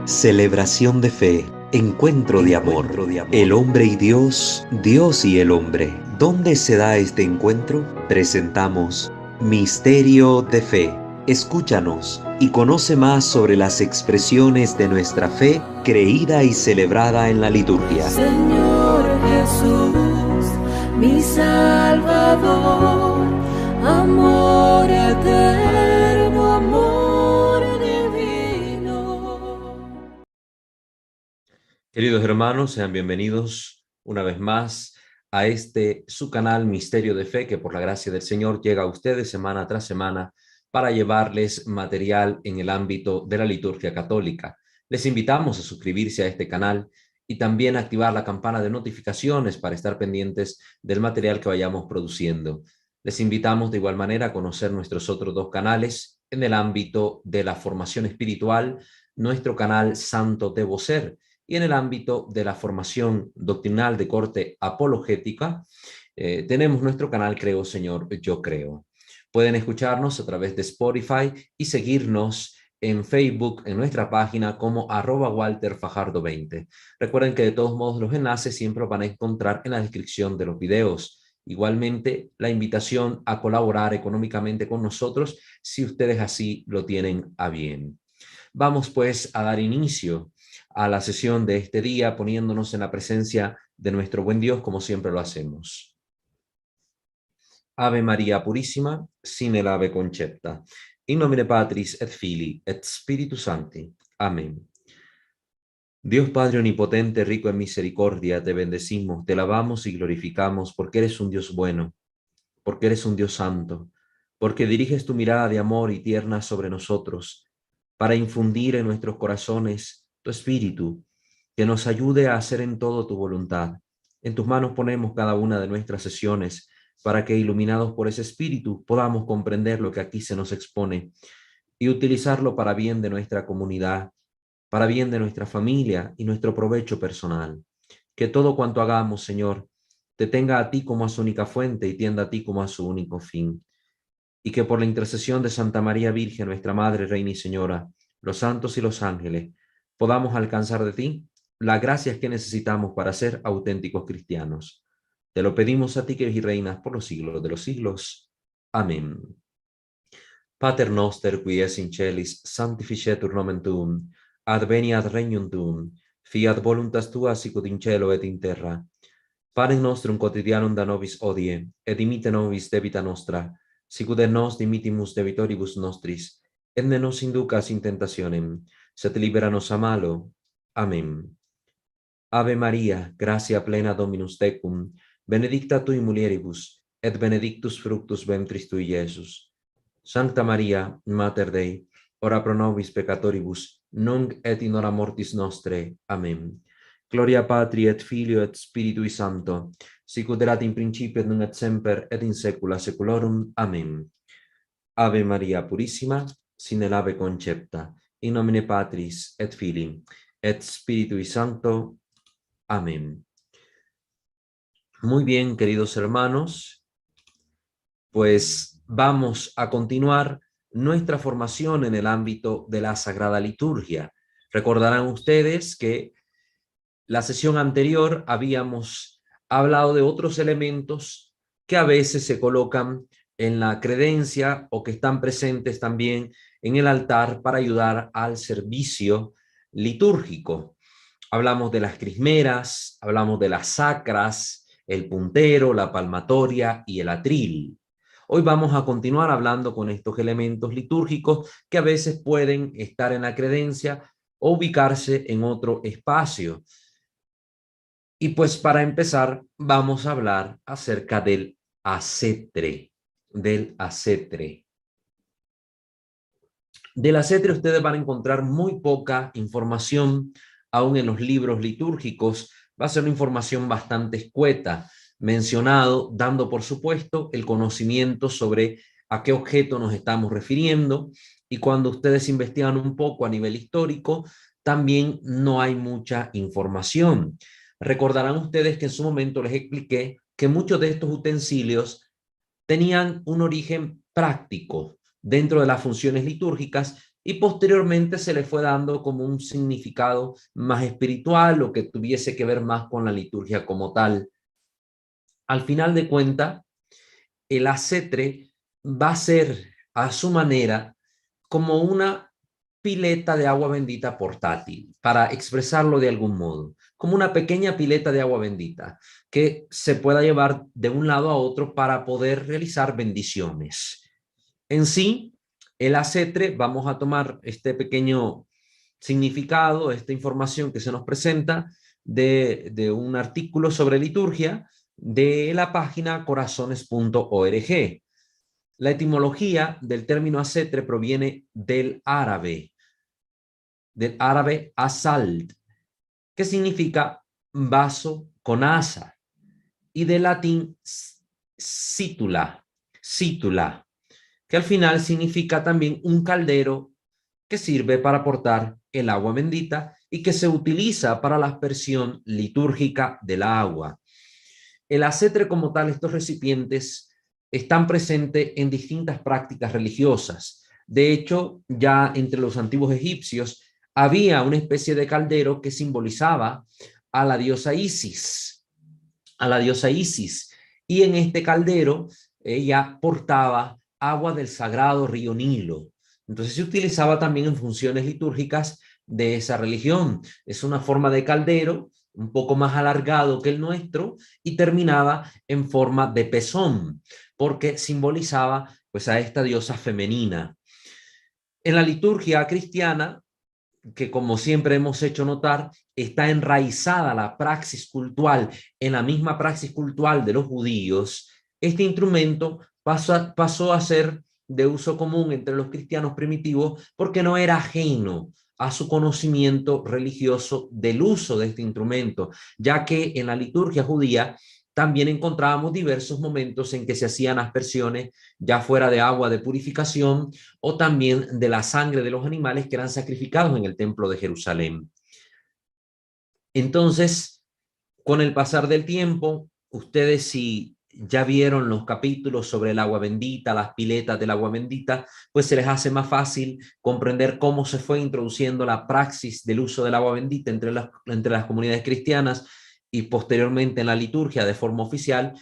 Celebración de fe, encuentro de amor, el hombre y Dios, Dios y el hombre. ¿Dónde se da este encuentro? Presentamos Misterio de Fe. Escúchanos y conoce más sobre las expresiones de nuestra fe creída y celebrada en la liturgia. Señor Jesús, mi Salvador, amor eterno, amor divino. Queridos hermanos, sean bienvenidos una vez más a su canal Misterio de Fe, que por la gracia del Señor llega a ustedes semana tras semana para llevarles material en el ámbito de la liturgia católica. Les invitamos a suscribirse a este canal y también a activar la campana de notificaciones para estar pendientes del material que vayamos produciendo. Les invitamos de igual manera a conocer nuestros otros dos canales en el ámbito de la formación espiritual, nuestro canal Santo Debo Ser, y en el ámbito de la formación doctrinal de corte apologética, tenemos nuestro canal Creo Señor, Yo Creo. Pueden escucharnos a través de Spotify y seguirnos en Facebook, en nuestra página como @WalterFajardo20. Recuerden que de todos modos los enlaces siempre los van a encontrar en la descripción de los videos. Igualmente, la invitación a colaborar económicamente con nosotros si ustedes así lo tienen a bien. Vamos pues a dar inicio a la sesión de este día poniéndonos en la presencia de nuestro buen Dios como siempre lo hacemos. Ave María Purissima, sine lave concepta. In nomine Patris et Filii et Spiritus Sancti. Amén. Dios Padre omnipotente, rico en misericordia, te bendecimos, te alabamos y glorificamos porque eres un Dios bueno, porque eres un Dios santo, porque diriges tu mirada de amor y tierna sobre nosotros, para infundir en nuestros corazones tu espíritu, que nos ayude a hacer en todo tu voluntad. En tus manos ponemos cada una de nuestras sesiones, para que, iluminados por ese espíritu, podamos comprender lo que aquí se nos expone y utilizarlo para bien de nuestra comunidad, para bien de nuestra familia y nuestro provecho personal. Que todo cuanto hagamos, Señor, te tenga a ti como a su única fuente y tienda a ti como a su único fin. Y que por la intercesión de Santa María Virgen, nuestra Madre, Reina y Señora, los santos y los ángeles, podamos alcanzar de ti las gracias que necesitamos para ser auténticos cristianos. Te lo pedimos a ti que vives y reinas por los siglos de los siglos. Amén. Pater noster, qui es in celis, sanctificetur nomen tuum, adveniat regnum tuum, fiat voluntas tua sicut in cielo et in terra. Panem nostrum quotidianum da nobis hodie, et dimite nobis debita nostra, sicut et nos dimittimus debitoribus nostris, et ne nos inducas in tentationem, sed libera nos a malo. Amén. Ave Maria, gratia plena Dominus tecum, benedicta tui mulieribus, et benedictus fructus ventris tui, Iesus. Sancta Maria, Mater Dei, ora pro nobis peccatoribus, nunc et in hora mortis nostre. Amen. Gloria Patri et Filio et Spiritui Sancto, sicut erat in principio et nunc et semper et in saecula saeculorum. Amen. Ave Maria Purissima, sine lave concepta, in nomine Patris et Filii et Spiritui Sancto. Amén. Muy bien, queridos hermanos, pues vamos a continuar nuestra formación en el ámbito de la Sagrada Liturgia. Recordarán ustedes que la sesión anterior habíamos hablado de otros elementos que a veces se colocan en la credencia o que están presentes también en el altar para ayudar al servicio litúrgico. Hablamos de las crismeras, hablamos de las sacras, el puntero, la palmatoria y el atril. Hoy vamos a continuar hablando con estos elementos litúrgicos que a veces pueden estar en la credencia o ubicarse en otro espacio. Y pues para empezar vamos a hablar acerca del acetre, Del acetre ustedes van a encontrar muy poca información, aún en los libros litúrgicos. Va a ser una información bastante escueta, mencionado, dando por supuesto el conocimiento sobre a qué objeto nos estamos refiriendo, y cuando ustedes investigan un poco a nivel histórico, también no hay mucha información. Recordarán ustedes que en su momento les expliqué que muchos de estos utensilios tenían un origen práctico dentro de las funciones litúrgicas, y posteriormente se le fue dando como un significado más espiritual o que tuviese que ver más con la liturgia como tal. Al final de cuentas, el acetre va a ser a su manera como una pileta de agua bendita portátil, para expresarlo de algún modo, como una pequeña pileta de agua bendita que se pueda llevar de un lado a otro para poder realizar bendiciones. En sí, el acetre, vamos a tomar este pequeño significado, esta información que se nos presenta de un artículo sobre liturgia de la página corazones.org. La etimología del término acetre proviene del árabe asalt, que significa vaso con asa, y del latín cítula, que al final significa también un caldero que sirve para aportar el agua bendita y que se utiliza para la aspersión litúrgica del agua. El acetre como tal, estos recipientes están presentes en distintas prácticas religiosas. De hecho, ya entre los antiguos egipcios había una especie de caldero que simbolizaba a la diosa Isis, y en este caldero ella portaba agua del sagrado río Nilo. Entonces se utilizaba también en funciones litúrgicas de esa religión. Es una forma de caldero un poco más alargado que el nuestro y terminaba en forma de pezón, porque simbolizaba pues a esta diosa femenina. En la liturgia cristiana, que como siempre hemos hecho notar, está enraizada la praxis cultural en la misma praxis cultural de los judíos, este instrumento pasó a ser de uso común entre los cristianos primitivos porque no era ajeno a su conocimiento religioso del uso de este instrumento, ya que en la liturgia judía también encontrábamos diversos momentos en que se hacían aspersiones, ya fuera de agua de purificación o también de la sangre de los animales que eran sacrificados en el templo de Jerusalén. Entonces, con el pasar del tiempo, ustedes si ya vieron los capítulos sobre el agua bendita, las piletas del agua bendita, pues se les hace más fácil comprender cómo se fue introduciendo la praxis del uso del agua bendita entre las comunidades cristianas y posteriormente en la liturgia de forma oficial,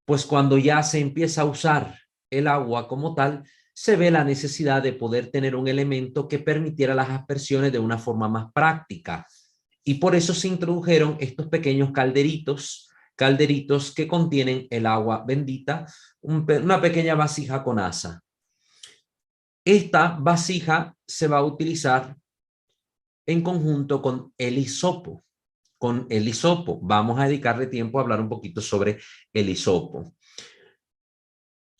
pues cuando ya se empieza a usar el agua como tal, se ve la necesidad de poder tener un elemento que permitiera las aspersiones de una forma más práctica. Y por eso se introdujeron estos pequeños calderitos que contienen el agua bendita, una pequeña vasija con asa. Esta vasija se va a utilizar en conjunto con el hisopo. Vamos a dedicarle tiempo a hablar un poquito sobre el hisopo.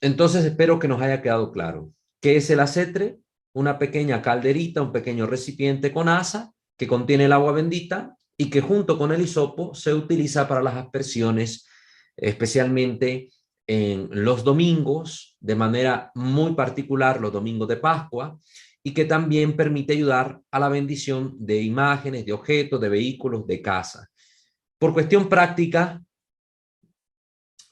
Entonces espero que nos haya quedado claro. ¿Qué es el acetre? Una pequeña calderita, un pequeño recipiente con asa que contiene el agua bendita y que junto con el hisopo se utiliza para las aspersiones, especialmente en los domingos, de manera muy particular los domingos de Pascua, y que también permite ayudar a la bendición de imágenes, de objetos, de vehículos, de casa. Por cuestión práctica,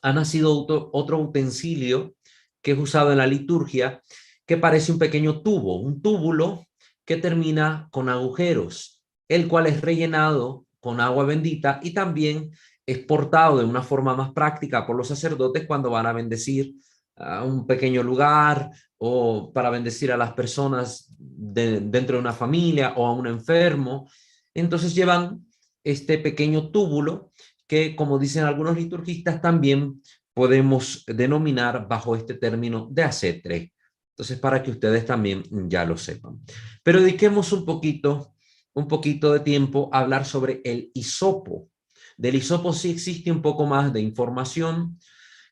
ha nacido otro utensilio que es usado en la liturgia, que parece un pequeño tubo, un túbulo que termina con agujeros, el cual es rellenado con agua bendita y también es portado de una forma más práctica por los sacerdotes cuando van a bendecir a un pequeño lugar o para bendecir a las personas dentro de una familia o a un enfermo. Entonces llevan este pequeño túbulo que, como dicen algunos liturgistas, también podemos denominar bajo este término de acetre. Entonces, para que ustedes también ya lo sepan. Pero dediquemos un poquito de tiempo a hablar sobre el hisopo. Del hisopo sí existe un poco más de información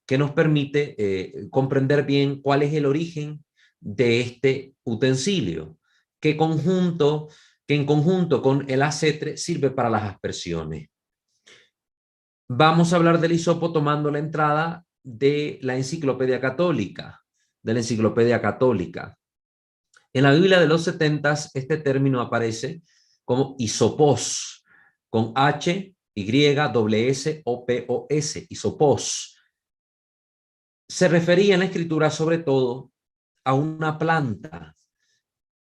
que nos permite comprender bien cuál es el origen de este utensilio, que en conjunto con el acetre sirve para las aspersiones. Vamos a hablar del hisopo tomando la entrada de la enciclopedia católica, En la Biblia de los 70 este término aparece como hisopos, con H, Y, S, O, P, O, S, hisopos. Se refería en la escritura sobre todo a una planta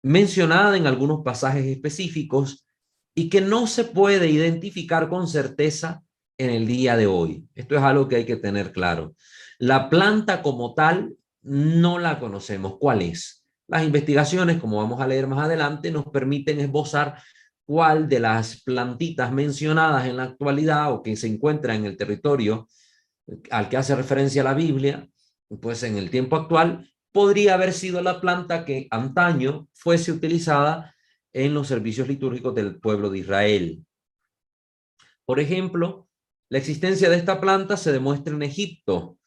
mencionada en algunos pasajes específicos y que no se puede identificar con certeza en el día de hoy. Esto es algo que hay que tener claro. La planta como tal no la conocemos. ¿Cuál es? Las investigaciones, como vamos a leer más adelante, nos permiten esbozar cuál de las plantitas mencionadas en la actualidad o que se encuentra en el territorio al que hace referencia la Biblia, pues en el tiempo actual podría haber sido la planta que antaño fuese utilizada en los servicios litúrgicos del pueblo de Israel. Por ejemplo, la existencia de esta planta se demuestra en Egipto,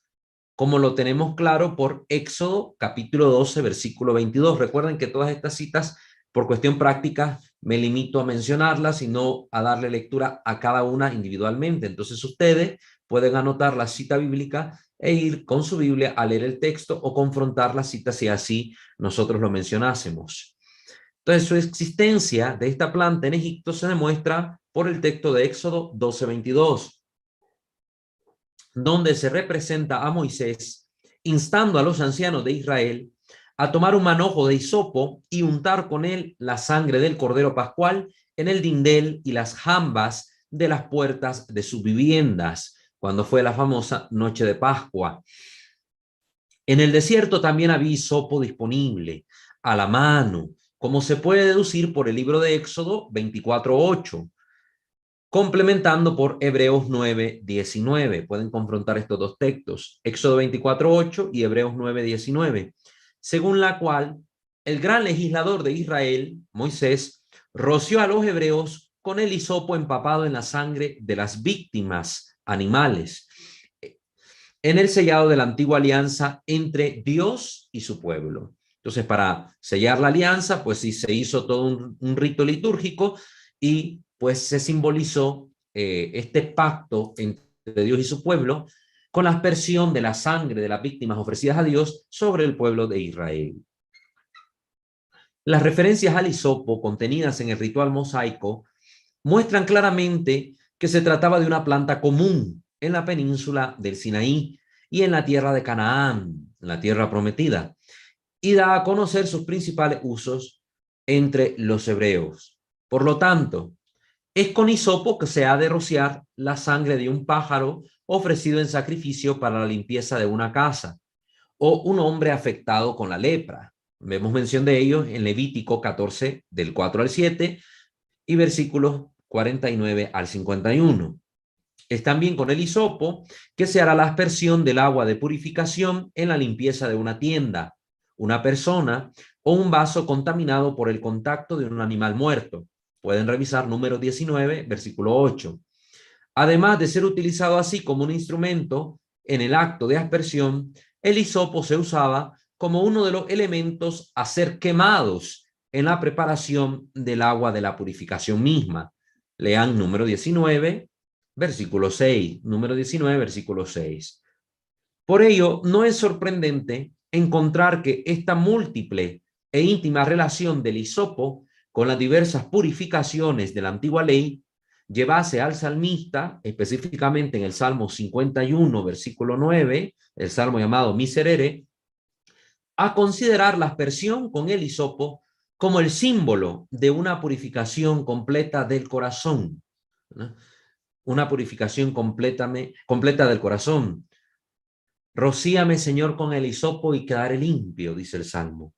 como lo tenemos claro por Éxodo capítulo 12, versículo 22. Recuerden que todas estas citas, por cuestión práctica, me limito a mencionarlas y no a darle lectura a cada una individualmente. Entonces ustedes pueden anotar la cita bíblica e ir con su Biblia a leer el texto o confrontar la cita si así nosotros lo mencionásemos. Entonces su existencia de esta planta en Egipto se demuestra por el texto de Éxodo 12, 22, donde se representa a Moisés instando a los ancianos de Israel a tomar un manojo de hisopo y untar con él la sangre del cordero pascual en el dindel y las jambas de las puertas de sus viviendas, cuando fue la famosa noche de Pascua. En el desierto también había hisopo disponible, a la mano, como se puede deducir por el libro de Éxodo 24:8, complementando por Hebreos 9:19. Pueden confrontar estos dos textos, Éxodo 24:8 y Hebreos 9:19, según la cual el gran legislador de Israel, Moisés, roció a los hebreos con el hisopo empapado en la sangre de las víctimas animales, en el sellado de la antigua alianza entre Dios y su pueblo. Entonces, para sellar la alianza, pues sí se hizo todo un rito litúrgico y pues se simbolizó este pacto entre Dios y su pueblo con la aspersión de la sangre de las víctimas ofrecidas a Dios sobre el pueblo de Israel. Las referencias al hisopo contenidas en el ritual mosaico muestran claramente que se trataba de una planta común en la península del Sinaí y en la tierra de Canaán, en la tierra prometida, y da a conocer sus principales usos entre los hebreos. Por lo tanto, es con hisopo que se ha de rociar la sangre de un pájaro ofrecido en sacrificio para la limpieza de una casa, o un hombre afectado con la lepra. Vemos mención de ellos en Levítico 14, del 4 al 7, y versículos 49 al 51. Es también con el hisopo que se hará la aspersión del agua de purificación en la limpieza de una tienda, una persona o un vaso contaminado por el contacto de un animal muerto. Pueden revisar número 19, versículo 8. Además de ser utilizado así como un instrumento en el acto de aspersión, el hisopo se usaba como uno de los elementos a ser quemados en la preparación del agua de la purificación misma. Lean número 19, versículo 6. Número 19, versículo 6. Por ello, no es sorprendente encontrar que esta múltiple e íntima relación del hisopo con las diversas purificaciones de la antigua ley llevase al salmista, específicamente en el Salmo 51, versículo 9, el salmo llamado Miserere, a considerar la aspersión con el hisopo como el símbolo de una purificación completa del corazón, ¿no? Una purificación completa del corazón. Rocíame, Señor, con el hisopo y quedaré limpio, dice el Salmo.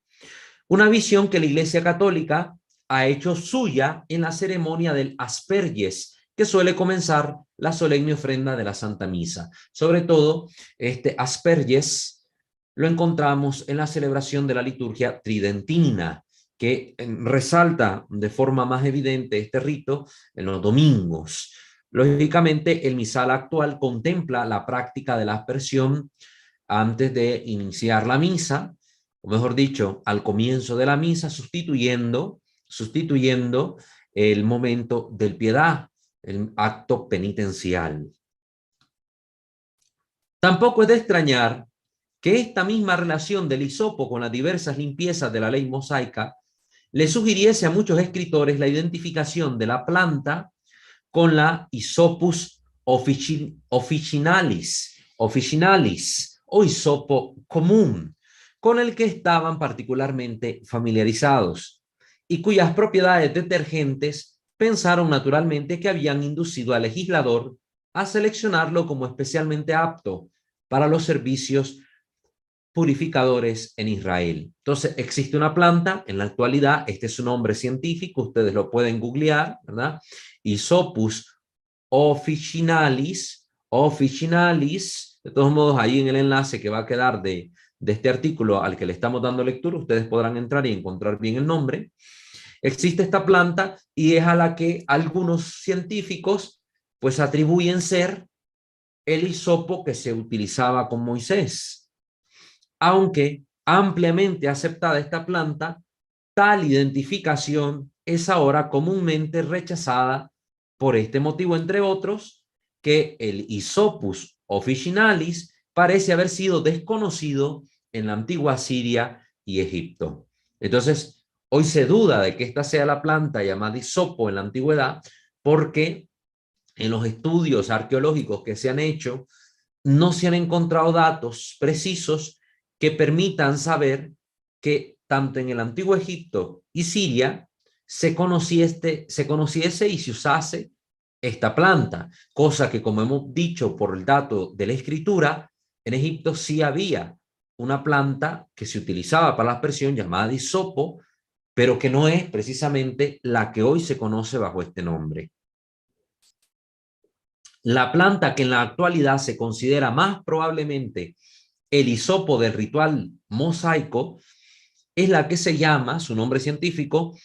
Una visión que la Iglesia Católica ha hecho suya en la ceremonia del Asperges, que suele comenzar la solemne ofrenda de la Santa Misa. Sobre todo, este Asperges lo encontramos en la celebración de la liturgia tridentina, que resalta de forma más evidente este rito en los domingos. Lógicamente, el misal actual contempla la práctica de la aspersión antes de iniciar la misa, o mejor dicho, al comienzo de la misa, sustituyendo el momento del piedad, el acto penitencial. Tampoco es de extrañar que esta misma relación del hisopo con las diversas limpiezas de la ley mosaica le sugiriese a muchos escritores la identificación de la planta con la Hisopus officinalis o hisopo común, con el que estaban particularmente familiarizados. y cuyas propiedades detergentes pensaron naturalmente que habían inducido al legislador a seleccionarlo como especialmente apto para los servicios purificadores en Israel. Entonces, existe una planta en la actualidad, este es su nombre científico, ustedes lo pueden googlear, ¿verdad? Hisopus officinalis, de todos modos, ahí en el enlace que va a quedar de este artículo al que le estamos dando lectura, ustedes podrán entrar y encontrar bien el nombre. Existe esta planta y es a la que algunos científicos pues atribuyen ser el hisopo que se utilizaba con Moisés. Aunque ampliamente aceptada esta planta, tal identificación es ahora comúnmente rechazada por este motivo, entre otros, que el Hisopus officinalis parece haber sido desconocido en la antigua Siria y Egipto. Entonces, hoy se duda de que esta sea la planta llamada hisopo en la antigüedad, porque en los estudios arqueológicos que se han hecho, no se han encontrado datos precisos que permitan saber que tanto en el antiguo Egipto y Siria se conociese y se usase esta planta, cosa que, como hemos dicho por el dato de la escritura, en Egipto sí había una planta que se utilizaba para la aspersión llamada hisopo, pero que no es precisamente la que hoy se conoce bajo este nombre. La planta que en la actualidad se considera más probablemente el hisopo del ritual mosaico es la que se llama, su nombre científico,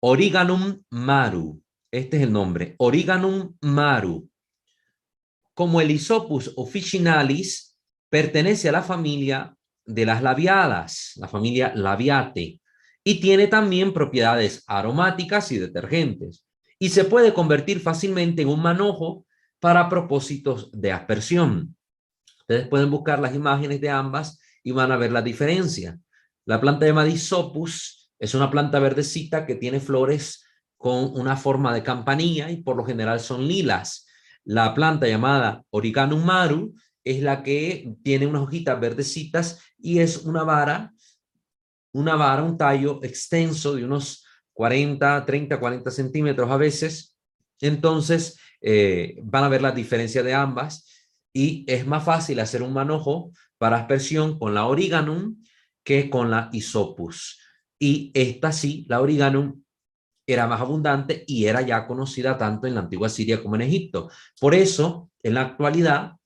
Origanum maru. Este es el nombre, Origanum maru. Como el Hisopus officinalis pertenece a la familia de las labiadas, la familia Labiate, y tiene también propiedades aromáticas y detergentes, y se puede convertir fácilmente en un manojo para propósitos de aspersión. Ustedes pueden buscar las imágenes de ambas y van a ver la diferencia. La planta llamada Hisopus es una planta verdecita que tiene flores con una forma de campanilla y por lo general son lilas. La planta llamada Origanum maru es la que tiene unas hojitas verdecitas y es una vara, un tallo extenso de unos 30, 40 centímetros a veces. Entonces, van a ver la diferencia de ambas y es más fácil hacer un manojo para aspersión con la Origanum que con la Hisopus. Y esta sí, la Origanum, era más abundante y era ya conocida tanto en la antigua Siria como en Egipto. Por eso, en la actualidad,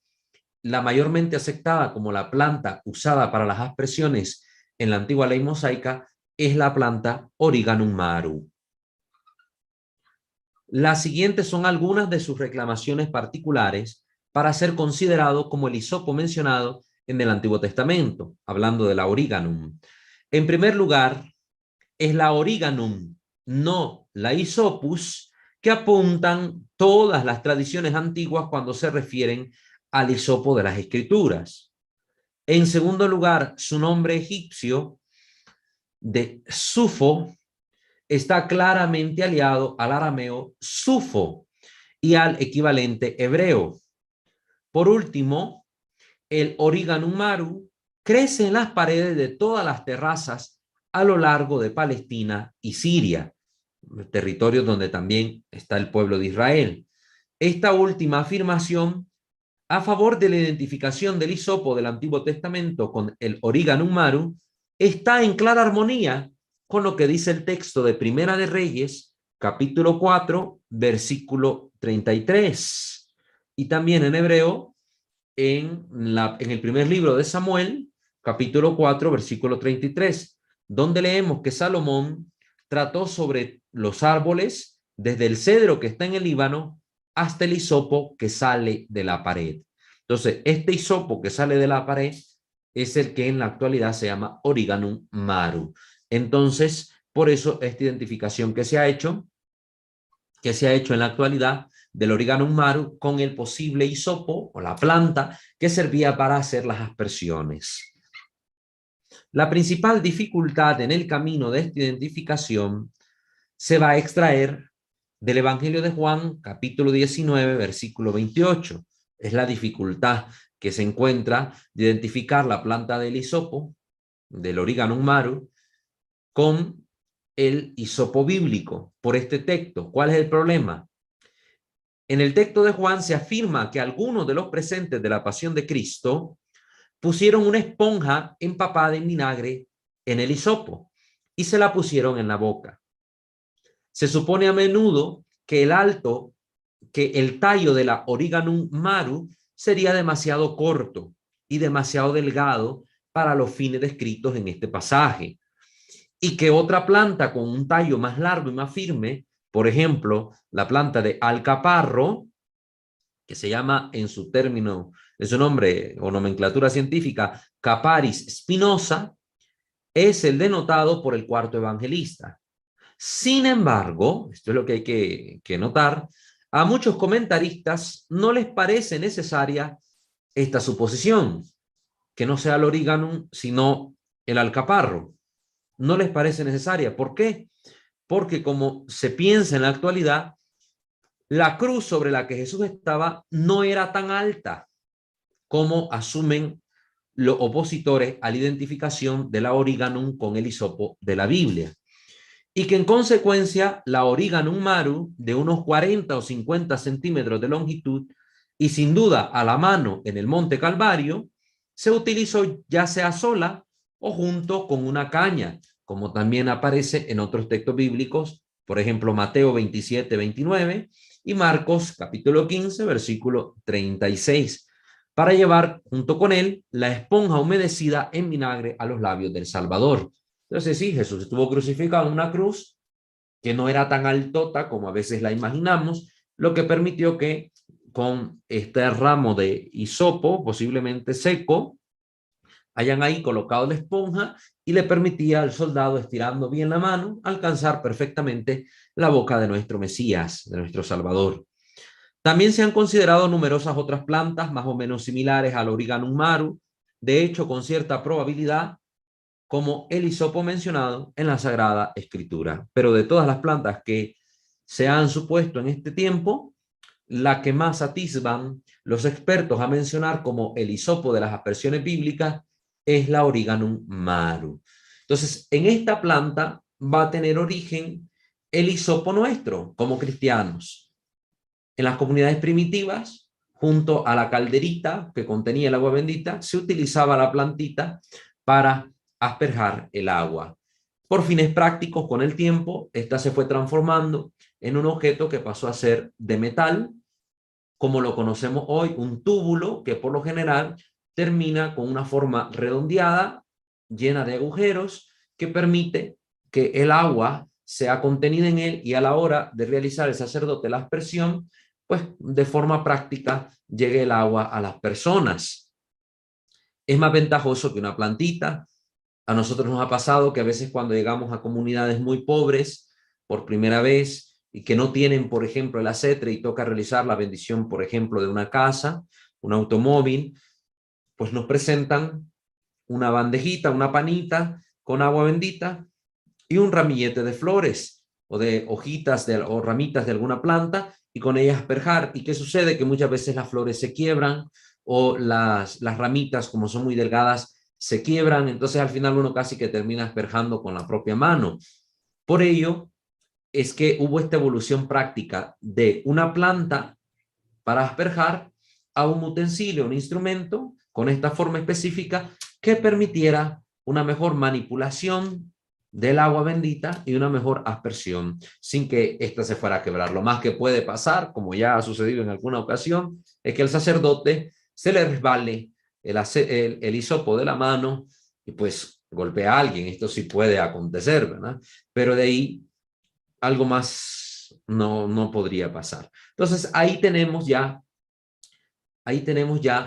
la mayormente aceptada como la planta usada para las aspersiones en la antigua ley mosaica es la planta Origanum maru. Las siguientes son algunas de sus reclamaciones particulares para ser considerado como el hisopo mencionado en el Antiguo Testamento, hablando de la Origanum. En primer lugar, es la Origanum, no la Hisopus, que apuntan todas las tradiciones antiguas cuando se refieren al hisopo de las Escrituras. En segundo lugar, su nombre egipcio de Sufo está claramente aliado al arameo Sufo y al equivalente hebreo. Por último, el Origanum maru crece en las paredes de todas las terrazas a lo largo de Palestina y Siria, territorios donde también está el pueblo de Israel. Esta última afirmación a favor de la identificación del hisopo del Antiguo Testamento con el Origanum maru está en clara armonía con lo que dice el texto de Primera de Reyes, capítulo 4, versículo 33. Y también en hebreo, en el primer libro de Samuel, capítulo 4, versículo 33, donde leemos que Salomón trató sobre los árboles, desde el cedro que está en el Líbano hasta el hisopo que sale de la pared. Entonces, este hisopo que sale de la pared es el que en la actualidad se llama Origanum maru. Entonces, por eso esta identificación que se ha hecho en la actualidad del Origanum maru con el posible hisopo o la planta que servía para hacer las aspersiones. La principal dificultad en el camino de esta identificación se va a extraer del Evangelio de Juan, capítulo 19, versículo 28. Es la dificultad que se encuentra de identificar la planta del hisopo, del Origanum maru, con el hisopo bíblico por este texto. ¿Cuál es el problema? En el texto de Juan se afirma que algunos de los presentes de la pasión de Cristo pusieron una esponja empapada en vinagre en el hisopo y se la pusieron en la boca. Se supone a menudo que el tallo de la Origanum maru sería demasiado corto y demasiado delgado para los fines descritos en este pasaje, y que otra planta con un tallo más largo y más firme, por ejemplo, la planta de alcaparro, que se llama en su término, en su nombre o nomenclatura científica, Caparis spinosa, es el denotado por el cuarto evangelista. Sin embargo, esto es lo que hay que notar, a muchos comentaristas no les parece necesaria esta suposición, que no sea el origanum, sino el alcaparro. No les parece necesaria. ¿Por qué? Porque como se piensa en la actualidad, la cruz sobre la que Jesús estaba no era tan alta como asumen los opositores a la identificación de la Origanum con el hisopo de la Biblia. Y que en consecuencia la Origanum maru, de unos 40 o 50 centímetros de longitud y sin duda a la mano en el Monte Calvario, se utilizó ya sea sola o junto con una caña, como también aparece en otros textos bíblicos, por ejemplo Mateo 27, 29 y Marcos capítulo 15, versículo 36, para llevar junto con él la esponja humedecida en vinagre a los labios del Salvador. Entonces sí, Jesús estuvo crucificado en una cruz que no era tan altota como a veces la imaginamos, lo que permitió que con este ramo de hisopo, posiblemente seco, hayan ahí colocado la esponja y le permitía al soldado, estirando bien la mano, alcanzar perfectamente la boca de nuestro Mesías, de nuestro Salvador. También se han considerado numerosas otras plantas más o menos similares al Origanum maru, de hecho con cierta probabilidad, como el hisopo mencionado en la Sagrada Escritura. Pero de todas las plantas que se han supuesto en este tiempo, la que más atisban los expertos a mencionar como el hisopo de las aspersiones bíblicas es la Origanum maru. Entonces, en esta planta va a tener origen el hisopo nuestro como cristianos. En las comunidades primitivas, junto a la calderita que contenía el agua bendita, se utilizaba la plantita para asperjar el agua. Por fines prácticos, con el tiempo, esta se fue transformando en un objeto que pasó a ser de metal, como lo conocemos hoy, un túbulo que por lo general termina con una forma redondeada, llena de agujeros, que permite que el agua sea contenida en él y a la hora de realizar el sacerdote la aspersión, pues de forma práctica llegue el agua a las personas. Es más ventajoso que una plantita. A nosotros nos ha pasado que a veces cuando llegamos a comunidades muy pobres por primera vez y que no tienen, por ejemplo, el acetre y toca realizar la bendición, por ejemplo, de una casa, un automóvil, pues nos presentan una bandejita, una panita con agua bendita y un ramillete de flores o de hojitas o ramitas de alguna planta y con ellas asperjar. ¿Y qué sucede? Que muchas veces las flores se quiebran o las ramitas, como son muy delgadas, se quiebran, entonces al final uno casi que termina asperjando con la propia mano. Por ello es que hubo esta evolución práctica de una planta para asperjar a un utensilio, un instrumento con esta forma específica que permitiera una mejor manipulación del agua bendita y una mejor aspersión sin que ésta se fuera a quebrar. Lo más que puede pasar, como ya ha sucedido en alguna ocasión, es que el sacerdote se le resbale el hisopo de la mano y pues golpea a alguien. Esto sí puede acontecer, ¿verdad? Pero de ahí algo más no podría pasar. Entonces ahí tenemos ya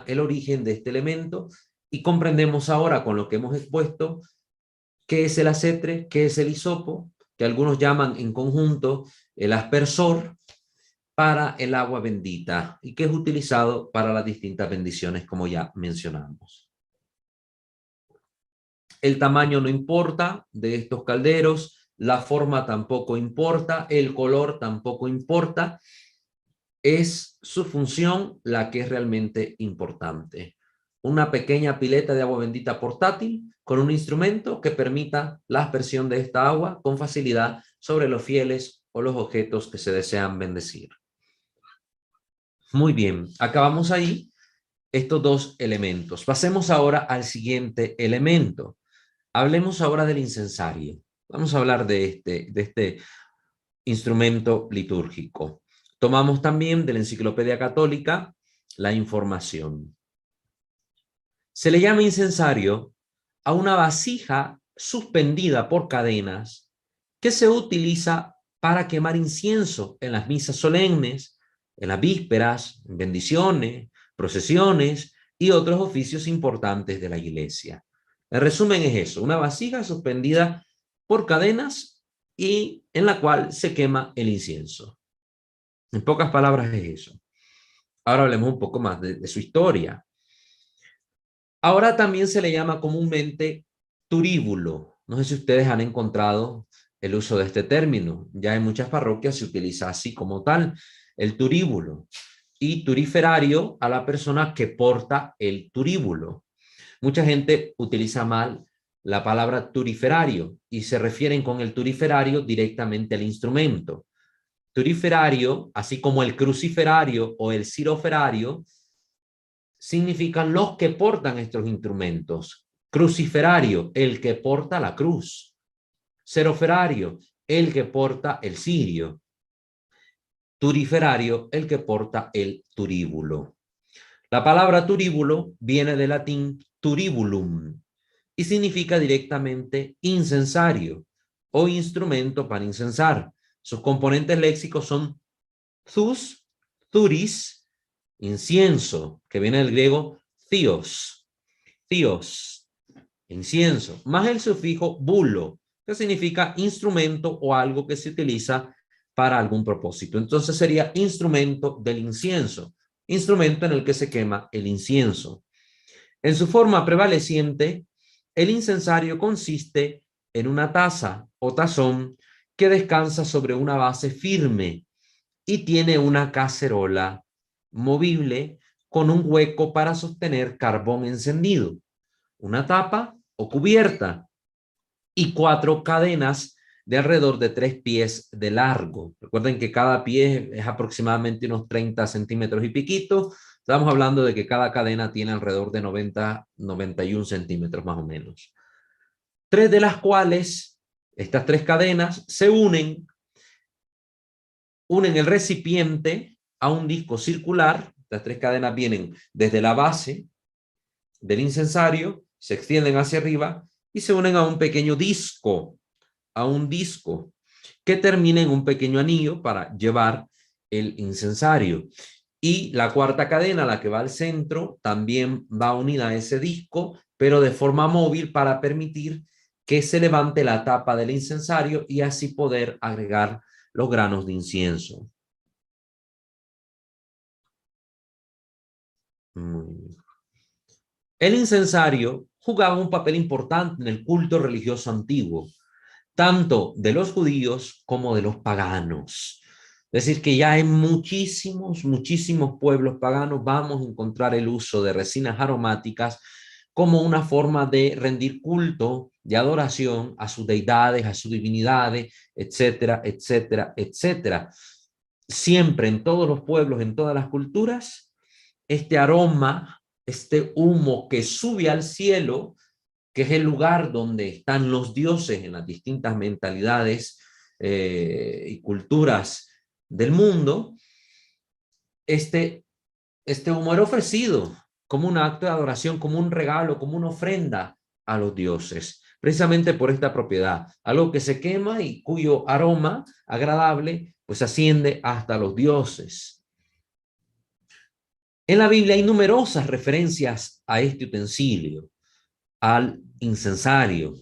el origen de este elemento y comprendemos ahora con lo que hemos expuesto qué es el acetre, qué es el hisopo, que algunos llaman en conjunto el aspersor para el agua bendita y que es utilizado para las distintas bendiciones como ya mencionamos. El tamaño no importa de estos calderos, la forma tampoco importa, el color tampoco importa, es su función la que es realmente importante. Una pequeña pileta de agua bendita portátil con un instrumento que permita la aspersión de esta agua con facilidad sobre los fieles o los objetos que se desean bendecir. Muy bien, acabamos ahí estos dos elementos. Pasemos ahora al siguiente elemento. Hablemos ahora del incensario. Vamos a hablar de este instrumento litúrgico. Tomamos también de la Enciclopedia Católica la información. Se le llama incensario a una vasija suspendida por cadenas que se utiliza para quemar incienso en las misas solemnes, en las vísperas, en bendiciones, procesiones y otros oficios importantes de la iglesia. El resumen es eso, una vasija suspendida por cadenas y en la cual se quema el incienso. En pocas palabras es eso. Ahora hablemos un poco más de su historia. Ahora también se le llama comúnmente turíbulo. No sé si ustedes han encontrado el uso de este término. Ya en muchas parroquias se utiliza así como tal, el turíbulo. Y turiferario a la persona que porta el turíbulo. Mucha gente utiliza mal la palabra turiferario y se refieren con el turiferario directamente al instrumento. Turiferario, así como el cruciferario o el ciroferario, significan los que portan estos instrumentos. Cruciferario, el que porta la cruz. Ceroferario, el que porta el cirio. Turiferario, el que porta el turíbulo. La palabra turíbulo viene del latín turibulum y significa directamente incensario o instrumento para incensar. Sus componentes léxicos son thus, thuris, incienso, que viene del griego thios, incienso, más el sufijo bulo, que significa instrumento o algo que se utiliza para algún propósito. Entonces sería instrumento del incienso, instrumento en el que se quema el incienso. En su forma prevaleciente, el incensario consiste en una taza o tazón que descansa sobre una base firme y tiene una cacerola movible con un hueco para sostener carbón encendido, una tapa o cubierta y 4 cadenas de alrededor de 3 pies de largo. Recuerden que cada pie es aproximadamente unos 30 centímetros y piquito. Estamos hablando de que cada cadena tiene alrededor de 91 centímetros más o menos. 3 de las cuales, estas 3 cadenas, se unen el recipiente a un disco circular. Las 3 cadenas vienen desde la base del incensario, se extienden hacia arriba y se unen a un pequeño disco, que termina en un pequeño anillo para llevar el incensario. Y la 4ª cadena, la que va al centro, también va unida a ese disco, pero de forma móvil para permitir que se levante la tapa del incensario y así poder agregar los granos de incienso. El incensario jugaba un papel importante en el culto religioso antiguo, tanto de los judíos como de los paganos. Es decir, que ya en muchísimos pueblos paganos vamos a encontrar el uso de resinas aromáticas como una forma de rendir culto, de adoración a sus deidades, a sus divinidades, etcétera, etcétera, etcétera. Siempre en todos los pueblos, en todas las culturas, este aroma, este humo que sube al cielo, que es el lugar donde están los dioses en las distintas mentalidades y culturas del mundo, este humo era ofrecido como un acto de adoración, como un regalo, como una ofrenda a los dioses, precisamente por esta propiedad, algo que se quema y cuyo aroma agradable pues asciende hasta los dioses. En la Biblia hay numerosas referencias a este utensilio, al incensario.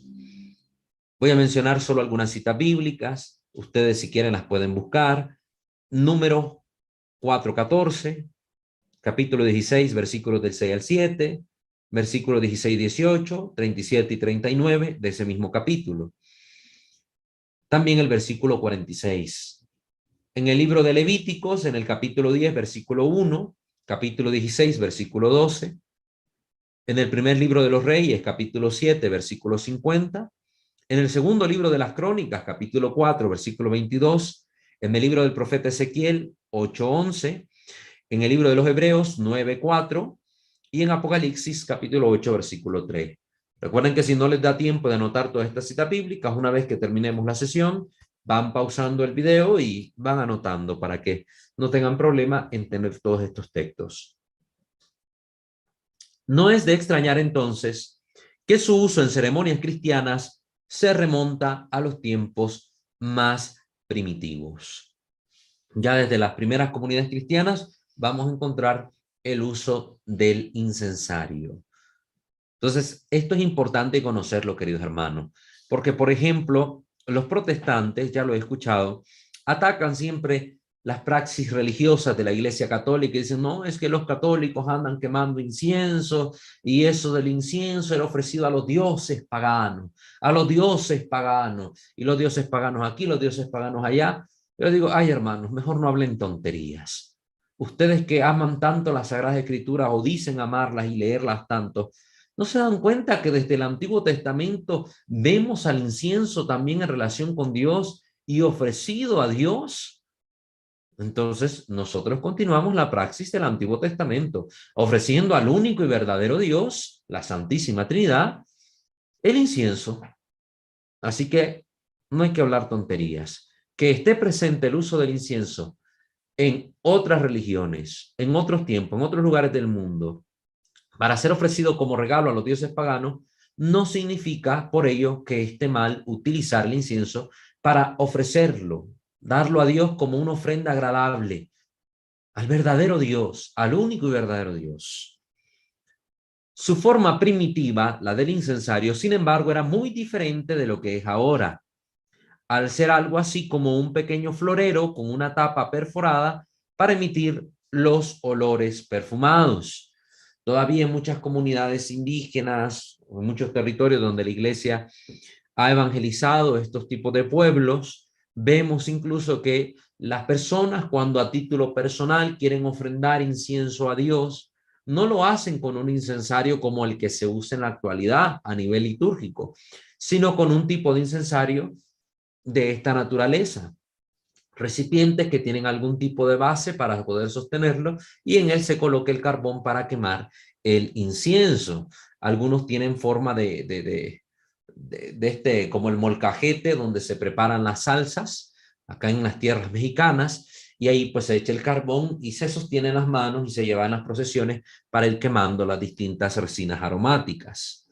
Voy a mencionar solo algunas citas bíblicas, ustedes si quieren las pueden buscar. Números 4:14, capítulo 16, versículos del 6 al 7, versículos 16, 18, 37 y 39 de ese mismo capítulo. También el versículo 46. En el libro de Levíticos, en el capítulo 10, versículo 1, capítulo 16, versículo 12, en el primer libro de los Reyes, capítulo 7, versículo 50, en el segundo libro de las Crónicas, capítulo 4, versículo 22, en el libro del profeta Ezequiel, 8:11, en el libro de los Hebreos, 9:4, y en Apocalipsis, capítulo 8, versículo 3. Recuerden que si no les da tiempo de anotar todas estas citas bíblicas, una vez que terminemos la sesión, van pausando el video y van anotando para que no tengan problema en tener todos estos textos. No es de extrañar entonces que su uso en ceremonias cristianas se remonta a los tiempos más primitivos. Ya desde las primeras comunidades cristianas vamos a encontrar el uso del incensario. Entonces, esto es importante conocerlo, queridos hermanos, porque, por ejemplo, los protestantes, ya lo he escuchado, atacan siempre las praxis religiosas de la Iglesia Católica y dicen, no, es que los católicos andan quemando incienso y eso del incienso era ofrecido a los dioses paganos, y los dioses paganos aquí, los dioses paganos allá. Yo digo, ay hermanos, mejor no hablen tonterías. Ustedes que aman tanto las Sagradas Escrituras o dicen amarlas y leerlas tanto, ¿no se dan cuenta que desde el Antiguo Testamento vemos al incienso también en relación con Dios y ofrecido a Dios? Entonces, nosotros continuamos la praxis del Antiguo Testamento, ofreciendo al único y verdadero Dios, la Santísima Trinidad, el incienso. Así que no hay que hablar tonterías. Que esté presente el uso del incienso en otras religiones, en otros tiempos, en otros lugares del mundo, para ser ofrecido como regalo a los dioses paganos, no significa por ello que esté mal utilizar el incienso para ofrecerlo, darlo a Dios como una ofrenda agradable, al verdadero Dios, al único y verdadero Dios. Su forma primitiva, la del incensario, sin embargo, era muy diferente de lo que es ahora, al ser algo así como un pequeño florero con una tapa perforada para emitir los olores perfumados. Todavía en muchas comunidades indígenas, en muchos territorios donde la iglesia ha evangelizado estos tipos de pueblos, vemos incluso que las personas cuando a título personal quieren ofrendar incienso a Dios, no lo hacen con un incensario como el que se usa en la actualidad a nivel litúrgico, sino con un tipo de incensario de esta naturaleza. Recipientes que tienen algún tipo de base para poder sostenerlo y en él se coloca el carbón para quemar el incienso. Algunos tienen forma de este, como el molcajete donde se preparan las salsas, acá en las tierras mexicanas, y ahí pues se echa el carbón y se sostiene en las manos y se lleva en las procesiones para ir quemando las distintas resinas aromáticas.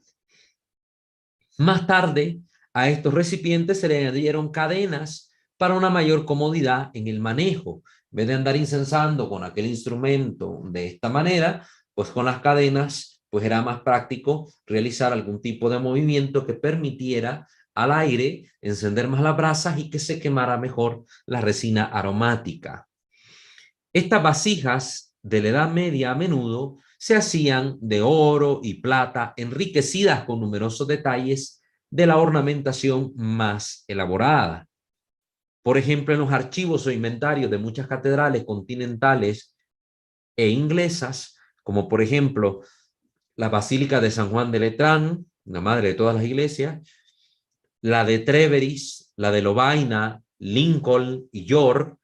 Más tarde, a estos recipientes se le añadieron cadenas para una mayor comodidad en el manejo. En vez de andar incensando con aquel instrumento de esta manera, pues con las cadenas, pues era más práctico realizar algún tipo de movimiento que permitiera al aire encender más las brasas y que se quemara mejor la resina aromática. Estas vasijas de la Edad Media a menudo se hacían de oro y plata, enriquecidas con numerosos detalles de la ornamentación más elaborada. Por ejemplo, en los archivos o inventarios de muchas catedrales continentales e inglesas, como por ejemplo la Basílica de San Juan de Letrán, la madre de todas las iglesias, la de Treveris, la de Lovaina, Lincoln y York,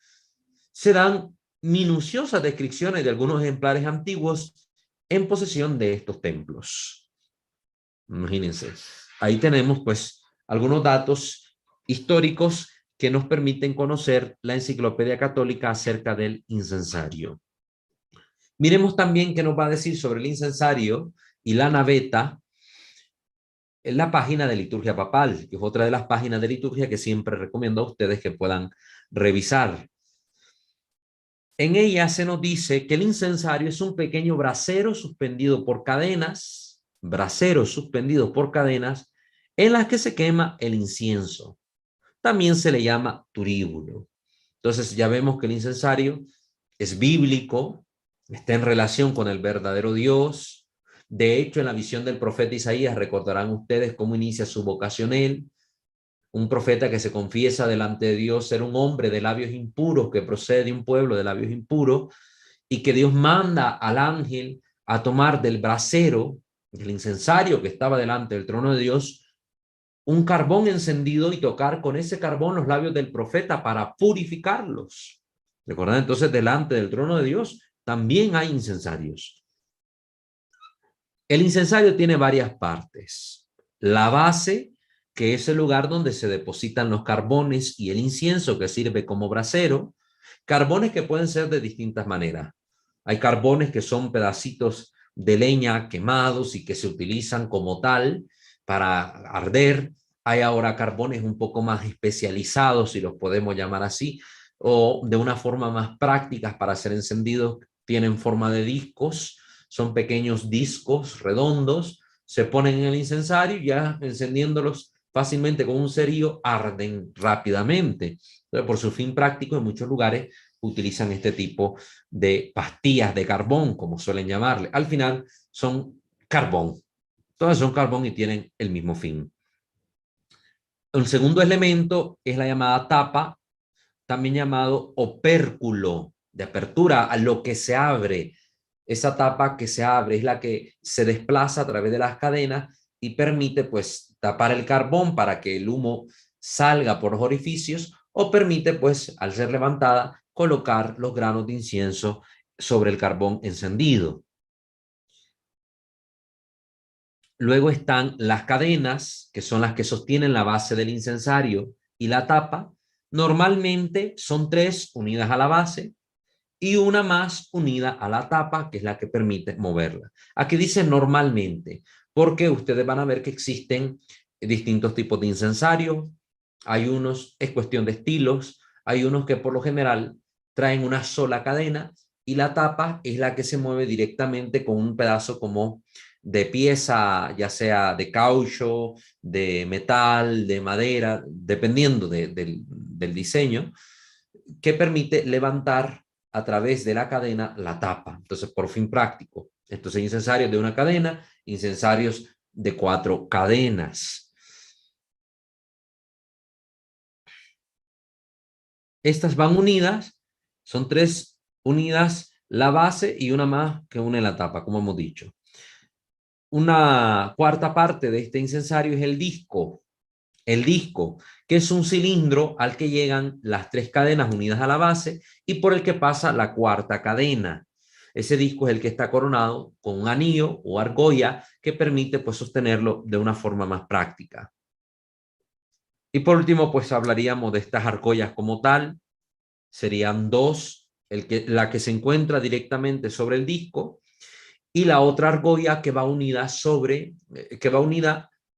se dan minuciosas descripciones de algunos ejemplares antiguos en posesión de estos templos. Imagínense, ahí tenemos pues algunos datos históricos que nos permiten conocer la enciclopedia católica acerca del incensario. Miremos también qué nos va a decir sobre el incensario y la naveta en la página de liturgia papal, que es otra de las páginas de liturgia que siempre recomiendo a ustedes que puedan revisar. En ella se nos dice que el incensario es un pequeño brasero suspendido por cadenas, en las que se quema el incienso. También se le llama turíbulo. Entonces ya vemos que el incensario es bíblico, está en relación con el verdadero Dios. De hecho, en la visión del profeta Isaías, recordarán ustedes cómo inicia su vocación él, un profeta que se confiesa delante de Dios ser un hombre de labios impuros, que procede de un pueblo de labios impuros, y que Dios manda al ángel a tomar del brasero del incensario que estaba delante del trono de Dios, un carbón encendido y tocar con ese carbón los labios del profeta para purificarlos. ¿Recuerdan? Entonces, delante del trono de Dios también hay incensarios. El incensario tiene varias partes. La base, que es el lugar donde se depositan los carbones y el incienso que sirve como brasero. Carbones que pueden ser de distintas maneras. Hay carbones que son pedacitos de leña quemados y que se utilizan como tal para arder. Hay ahora carbones un poco más especializados, si los podemos llamar así, o de una forma más prácticas para ser encendidos. Tienen forma de discos, son pequeños discos redondos, se ponen en el incensario y ya encendiéndolos fácilmente con un cerillo arden rápidamente. Entonces, por su fin práctico, en muchos lugares utilizan este tipo de pastillas de carbón, como suelen llamarle. Al final son carbón. Todas son carbón y tienen el mismo fin. El segundo elemento es la llamada tapa, también llamado opérculo, de apertura a lo que se abre. Esa tapa que se abre es la que se desplaza a través de las cadenas y permite pues tapar el carbón para que el humo salga por los orificios, o permite pues al ser levantada colocar los granos de incienso sobre el carbón encendido. Luego están las cadenas, que son las que sostienen la base del incensario y la tapa. Normalmente son 3 unidas a la base y una más unida a la tapa, que es la que permite moverla. Aquí dice normalmente, porque ustedes van a ver que existen distintos tipos de incensarios. Hay unos, es cuestión de estilos, hay unos que por lo general traen una sola cadena y la tapa es la que se mueve directamente con un pedazo como de pieza, ya sea de caucho, de metal, de madera, dependiendo del diseño, que permite levantar a través de la cadena la tapa. Entonces, por fin práctico. Entonces, incensarios de una cadena, incensarios de 4 cadenas. Estas van unidas, son 3 unidas la base y una más que une la tapa, como hemos dicho. Una cuarta parte de este incensario es el disco. El disco, que es un cilindro al que llegan las 3 cadenas unidas a la base y por el que pasa la cuarta cadena. Ese disco es el que está coronado con un anillo o argolla que permite pues sostenerlo de una forma más práctica. Y por último, pues hablaríamos de estas argollas como tal. Serían 2, la que se encuentra directamente sobre el disco y la otra argolla que va unida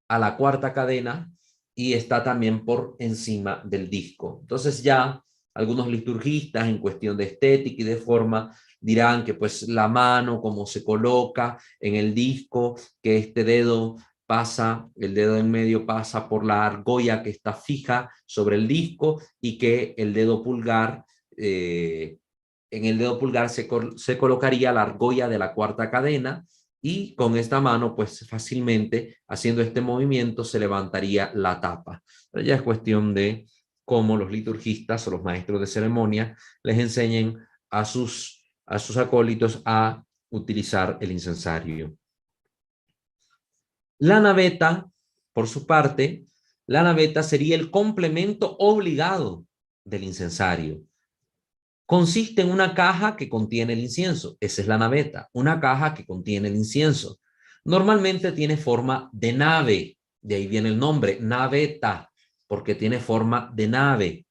a la cuarta cadena y está también por encima del disco. Entonces ya algunos liturgistas en cuestión de estética y de forma dirán que pues la mano como se coloca en el disco, que este dedo pasa, el dedo en medio pasa por la argolla que está fija sobre el disco y que el dedo pulgar, en el dedo pulgar se colocaría la argolla de la cuarta cadena y con esta mano pues fácilmente haciendo este movimiento se levantaría la tapa. Pero ya es cuestión de cómo los liturgistas o los maestros de ceremonia les enseñen a sus acólitos a utilizar el incensario. La naveta, por su parte, la naveta sería el complemento obligado del incensario. Consiste en una caja que contiene el incienso. Esa es la naveta, una caja que contiene el incienso. Normalmente tiene forma de nave, de ahí viene el nombre, naveta, porque tiene forma de nave.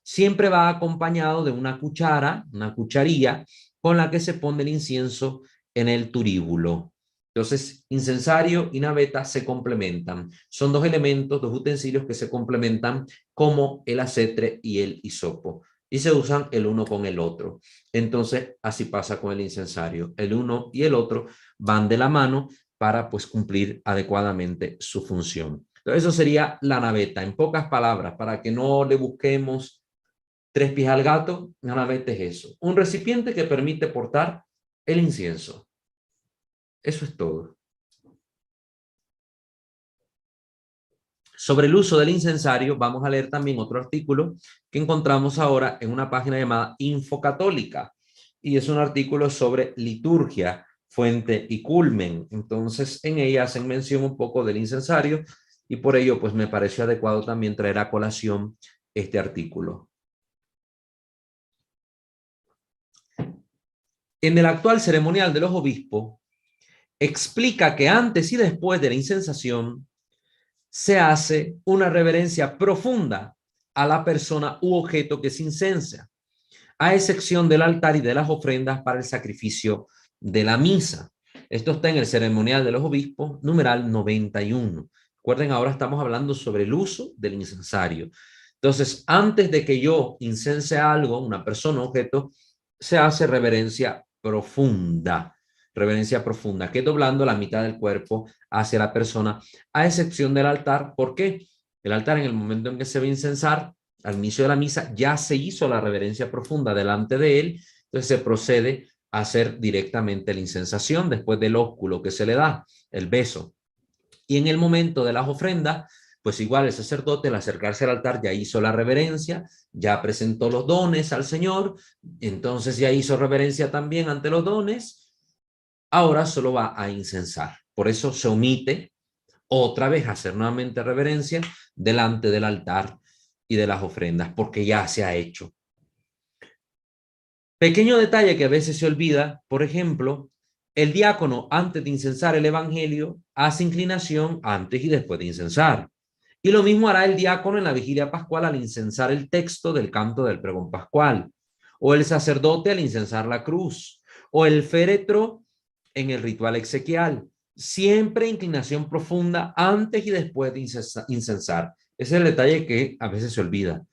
Siempre va acompañado de una cuchara, una cucharilla, con la que se pone el incienso en el turíbulo. Entonces, incensario y naveta se complementan. Son 2 elementos, 2 utensilios que se complementan como el acetre y el hisopo. Y se usan el uno con el otro. Entonces, así pasa con el incensario. El uno y el otro van de la mano para pues cumplir adecuadamente su función. Entonces, eso sería la naveta. En pocas palabras, para que no le busquemos 3 pies al gato, la naveta es eso. Un recipiente que permite portar el incienso. Eso es todo. Sobre el uso del incensario, vamos a leer también otro artículo que encontramos ahora en una página llamada Infocatólica. Y es un artículo sobre liturgia, fuente y culmen. Entonces, en ella hacen mención un poco del incensario y por ello, pues me pareció adecuado también traer a colación este artículo. En el actual ceremonial de los obispos, explica que antes y después de la incensación se hace una reverencia profunda a la persona u objeto que se incensa, a excepción del altar y de las ofrendas para el sacrificio de la misa. Esto está en el ceremonial de los obispos, numeral 91. Recuerden, ahora estamos hablando sobre el uso del incensario. Entonces, antes de que yo incense algo, una persona o objeto, se hace reverencia profunda. Reverencia profunda, que doblando la mitad del cuerpo hacia la persona, a excepción del altar. ¿Por qué? El altar, en el momento en que se va a incensar, al inicio de la misa, ya se hizo la reverencia profunda delante de él, entonces se procede a hacer directamente la incensación después del ósculo que se le da, el beso. Y en el momento de las ofrendas, pues igual el sacerdote al acercarse al altar ya hizo la reverencia, ya presentó los dones al Señor, entonces ya hizo reverencia también ante los dones, ahora solo va a incensar. Por eso se omite otra vez hacer nuevamente reverencia delante del altar y de las ofrendas, porque ya se ha hecho. Pequeño detalle que a veces se olvida, por ejemplo, el diácono antes de incensar el evangelio hace inclinación antes y después de incensar. Y lo mismo hará el diácono en la vigilia pascual al incensar el texto del canto del pregón pascual, o el sacerdote al incensar la cruz, o el féretro en el ritual exequial. Siempre inclinación profunda antes y después de incensar. Ese es el detalle que a veces se olvida.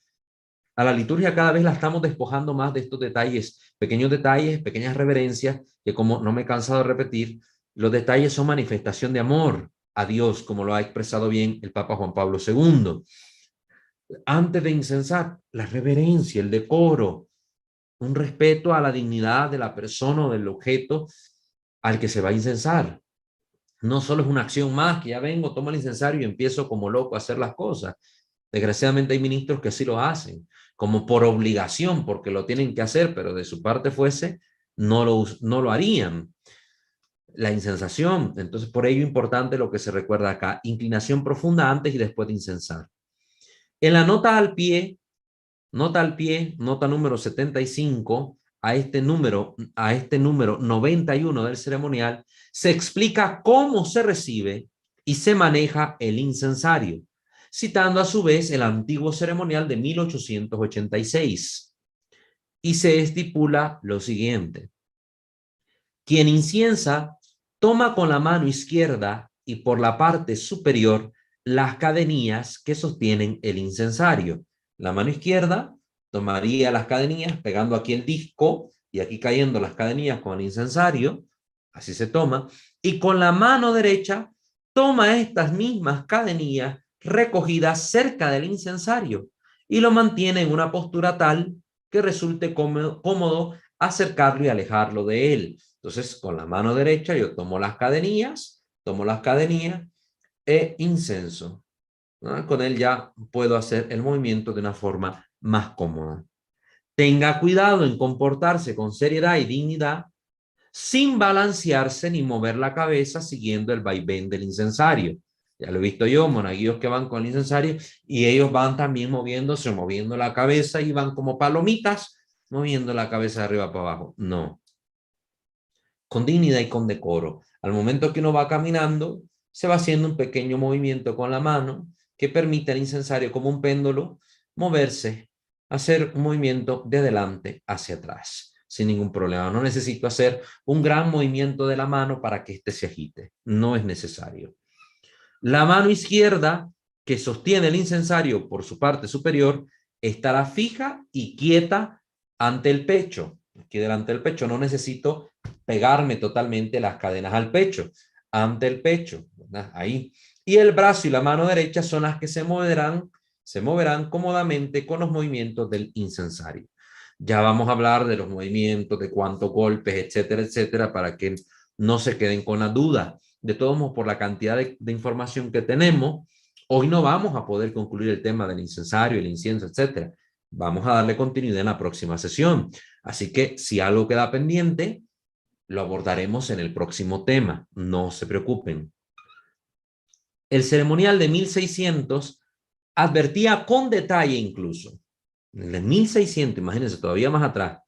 A la liturgia cada vez la estamos despojando más de estos detalles, pequeñas reverencias, que como no me he cansado de repetir, los detalles son manifestación de amor a Dios, como lo ha expresado bien el Papa Juan Pablo II. Antes de incensar, la reverencia, el decoro, un respeto a la dignidad de la persona o del objeto al que se va a incensar. No solo es una acción más, que ya vengo, tomo el incensario y empiezo como loco a hacer las cosas. Desgraciadamente hay ministros que sí lo hacen, como por obligación, porque lo tienen que hacer, pero de su parte fuese, no lo harían. La incensación, entonces por ello importante lo que se recuerda acá, inclinación profunda antes y después de incensar. En la nota al pie, nota número 75, a este número 91 del ceremonial, se explica cómo se recibe y se maneja el incensario, citando a su vez el antiguo ceremonial de 1886. Y se estipula lo siguiente: quien inciensa toma con la mano izquierda y por la parte superior las cadenillas que sostienen el incensario. La mano izquierda tomaría las cadenillas pegando aquí el disco y aquí cayendo las cadenillas con el incensario, así se toma, y con la mano derecha toma estas mismas cadenillas recogidas cerca del incensario y lo mantiene en una postura tal que resulte cómodo acercarlo y alejarlo de él. Entonces, con la mano derecha yo tomo las cadenillas e incenso, ¿no? Con él ya puedo hacer el movimiento de una forma más cómoda. Tenga cuidado en comportarse con seriedad y dignidad, sin balancearse ni mover la cabeza siguiendo el vaivén del incensario. Ya lo he visto yo, monaguillos que van con el incensario y ellos van también moviéndose, moviendo la cabeza y van como palomitas, moviendo la cabeza de arriba para abajo. No. Con dignidad y con decoro. Al momento que uno va caminando, se va haciendo un pequeño movimiento con la mano que permite al incensario, como un péndulo, moverse, hacer un movimiento de adelante hacia atrás, sin ningún problema. No necesito hacer un gran movimiento de la mano para que éste se agite. No es necesario. La mano izquierda, que sostiene el incensario por su parte superior, estará fija y quieta ante el pecho. Aquí delante del pecho no necesito pegarme totalmente las cadenas al pecho, ante el pecho, ¿verdad? Ahí. Y el brazo y la mano derecha son las que se moverán cómodamente con los movimientos del incensario. Ya vamos a hablar de los movimientos, de cuántos golpes, etcétera, etcétera, para que no se queden con la duda. De todos modos, por la cantidad de información que tenemos, hoy no vamos a poder concluir el tema del incensario, el incienso, etcétera. Vamos a darle continuidad en la próxima sesión. Así que si algo queda pendiente, Lo abordaremos en el próximo tema, no se preocupen. El ceremonial de 1600 advertía con detalle incluso, en el 1600, imagínense, todavía más atrás,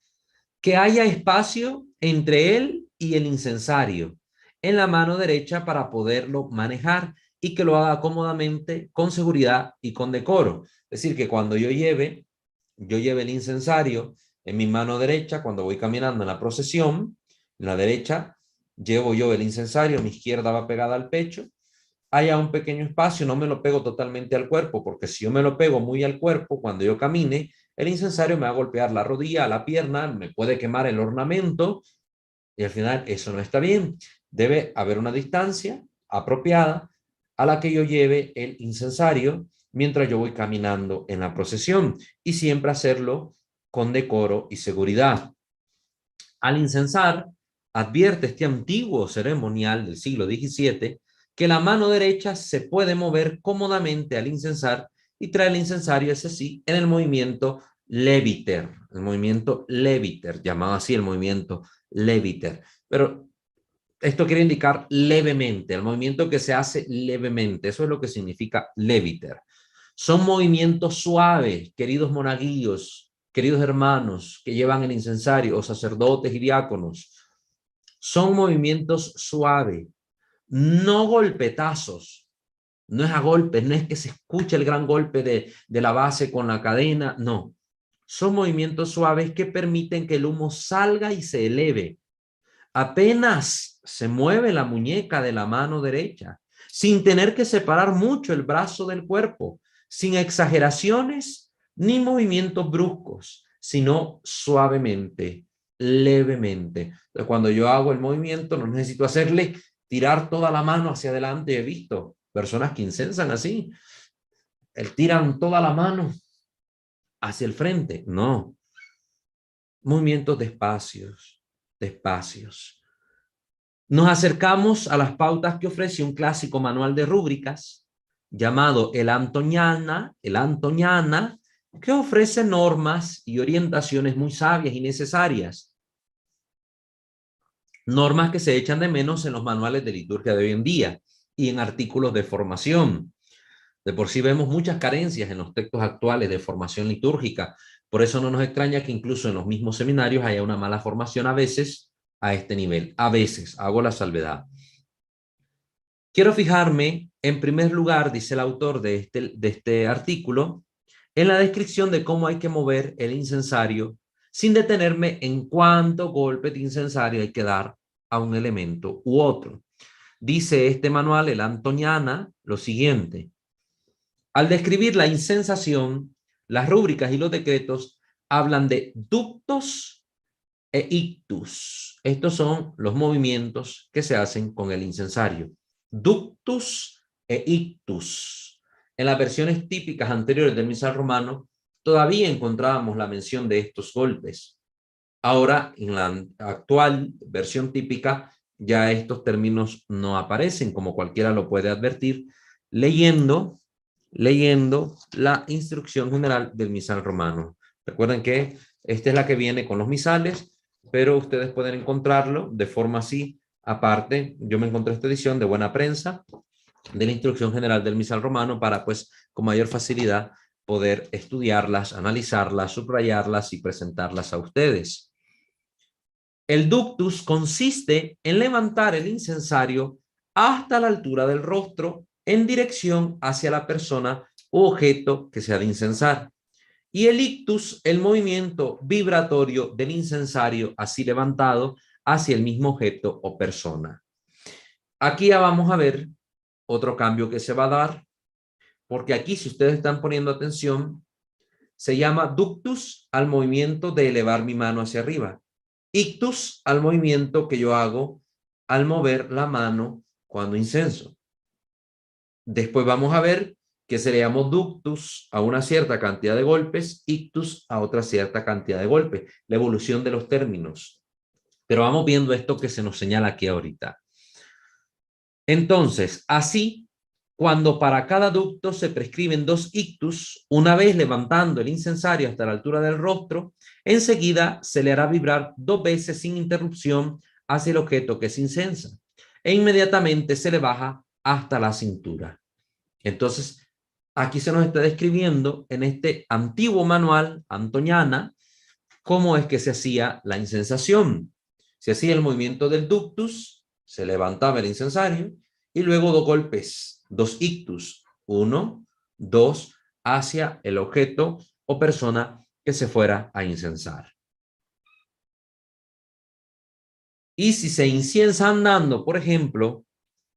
que haya espacio entre él y el incensario en la mano derecha para poderlo manejar y que lo haga cómodamente, con seguridad y con decoro. Es decir, que cuando yo lleve el incensario en mi mano derecha, cuando voy caminando en la procesión, en la derecha llevo yo el incensario, mi izquierda va pegada al pecho, haya un pequeño espacio, no me lo pego totalmente al cuerpo, porque si yo me lo pego muy al cuerpo, cuando yo camine, el incensario me va a golpear la rodilla, la pierna, me puede quemar el ornamento y al final eso no está bien. Debe haber una distancia apropiada a la que yo lleve el incensario mientras yo voy caminando en la procesión y siempre hacerlo con decoro y seguridad. Al incensar, advierte este antiguo ceremonial del siglo XVII que la mano derecha se puede mover cómodamente al incensar y trae el incensario, ese sí, en el movimiento leviter, llamado así el movimiento leviter. Pero esto quiere indicar levemente, el movimiento que se hace levemente, eso es lo que significa leviter. Son movimientos suaves, queridos monaguillos, queridos hermanos que llevan el incensario, o sacerdotes y diáconos. Son movimientos suaves, no golpetazos. No es a golpes, no es que se escuche el gran golpe de la base con la cadena, no. Son movimientos suaves que permiten que el humo salga y se eleve. Apenas se mueve la muñeca de la mano derecha, sin tener que separar mucho el brazo del cuerpo, sin exageraciones ni movimientos bruscos, sino suavemente, levemente. Entonces, cuando yo hago el movimiento, no necesito hacerle tirar toda la mano hacia adelante. He visto personas que incensan así, tiran toda la mano hacia el frente. No, movimientos despacios, despacios. Nos acercamos a las pautas que ofrece un clásico manual de rúbricas llamado el Antoniana, que ofrece normas y orientaciones muy sabias y necesarias. Normas que se echan de menos en los manuales de liturgia de hoy en día y en artículos de formación. De por sí vemos muchas carencias en los textos actuales de formación litúrgica. Por eso no nos extraña que incluso en los mismos seminarios haya una mala formación a veces a este nivel. A veces, hago la salvedad. Quiero fijarme, en primer lugar, dice el autor de este artículo, en la descripción de cómo hay que mover el incensario sin detenerme en cuánto golpe de incensario hay que dar a un elemento u otro. Dice este manual, el Antoniana, lo siguiente. Al describir la incensación, las rúbricas y los decretos hablan de ductos e ictus. Estos son los movimientos que se hacen con el incensario. Ductus e ictus. En las versiones típicas anteriores del misal romano, todavía encontrábamos la mención de estos golpes. Ahora, en la actual versión típica, ya estos términos no aparecen, como cualquiera lo puede advertir, leyendo la instrucción general del misal romano. Recuerden que esta es la que viene con los misales, pero ustedes pueden encontrarlo de forma así, aparte. Yo me encontré esta edición de Buena Prensa de la instrucción general del misal romano para, pues, con mayor facilidad poder estudiarlas, analizarlas, subrayarlas y presentarlas a ustedes. El ductus consiste en levantar el incensario hasta la altura del rostro en dirección hacia la persona u objeto que se ha de incensar. Y el ictus, el movimiento vibratorio del incensario así levantado hacia el mismo objeto o persona. Aquí ya vamos a ver otro cambio que se va a dar, porque aquí, si ustedes están poniendo atención, se llama ductus al movimiento de elevar mi mano hacia arriba. Ictus al movimiento que yo hago al mover la mano cuando incenso. Después vamos a ver que se le llama ductus a una cierta cantidad de golpes, ictus a otra cierta cantidad de golpes, la evolución de los términos. Pero vamos viendo esto que se nos señala aquí ahorita. Entonces, así, cuando para cada ducto se prescriben 2 ictus, una vez levantando el incensario hasta la altura del rostro, enseguida se le hará vibrar 2 veces sin interrupción hacia el objeto que se incensa e inmediatamente se le baja hasta la cintura. Entonces, aquí se nos está describiendo en este antiguo manual antoniana cómo es que se hacía la incensación. Se hacía el movimiento del ductus, se levantaba el incensario y luego 2 golpes, 2 ictus, 1, 2, hacia el objeto o persona que se fuera a incensar. Y si se inciensa andando, por ejemplo,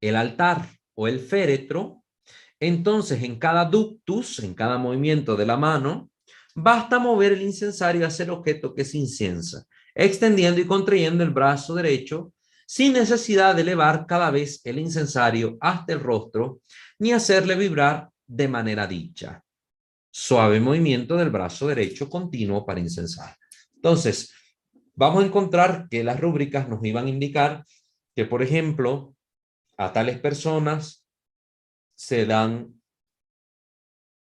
el altar o el féretro, entonces en cada ductus, en cada movimiento de la mano, basta mover el incensario hacia el objeto que se inciensa, extendiendo y contrayendo el brazo derecho sin necesidad de elevar cada vez el incensario hasta el rostro ni hacerle vibrar de manera dicha. Suave movimiento del brazo derecho continuo para incensar. Entonces, vamos a encontrar que las rúbricas nos iban a indicar que, por ejemplo, a tales personas se dan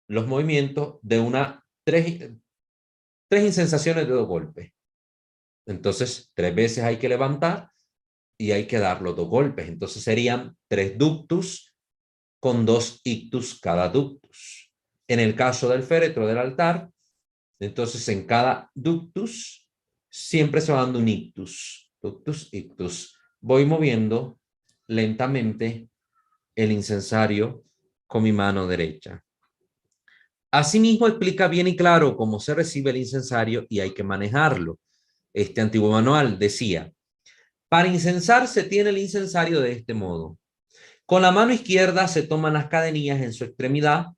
los movimientos de tres incensaciones de 2 golpes. Entonces, 3 veces hay que levantar y hay que dar los 2 golpes. Entonces serían 3 ductus con 2 ictus cada ductus. En el caso del féretro del altar, entonces en cada ductus siempre se va dando un ictus. Ductus, ictus. Voy moviendo lentamente el incensario con mi mano derecha. Asimismo, explica bien y claro cómo se recibe el incensario y hay que manejarlo. Este antiguo manual decía, para incensar se tiene el incensario de este modo. Con la mano izquierda se toman las cadenillas en su extremidad,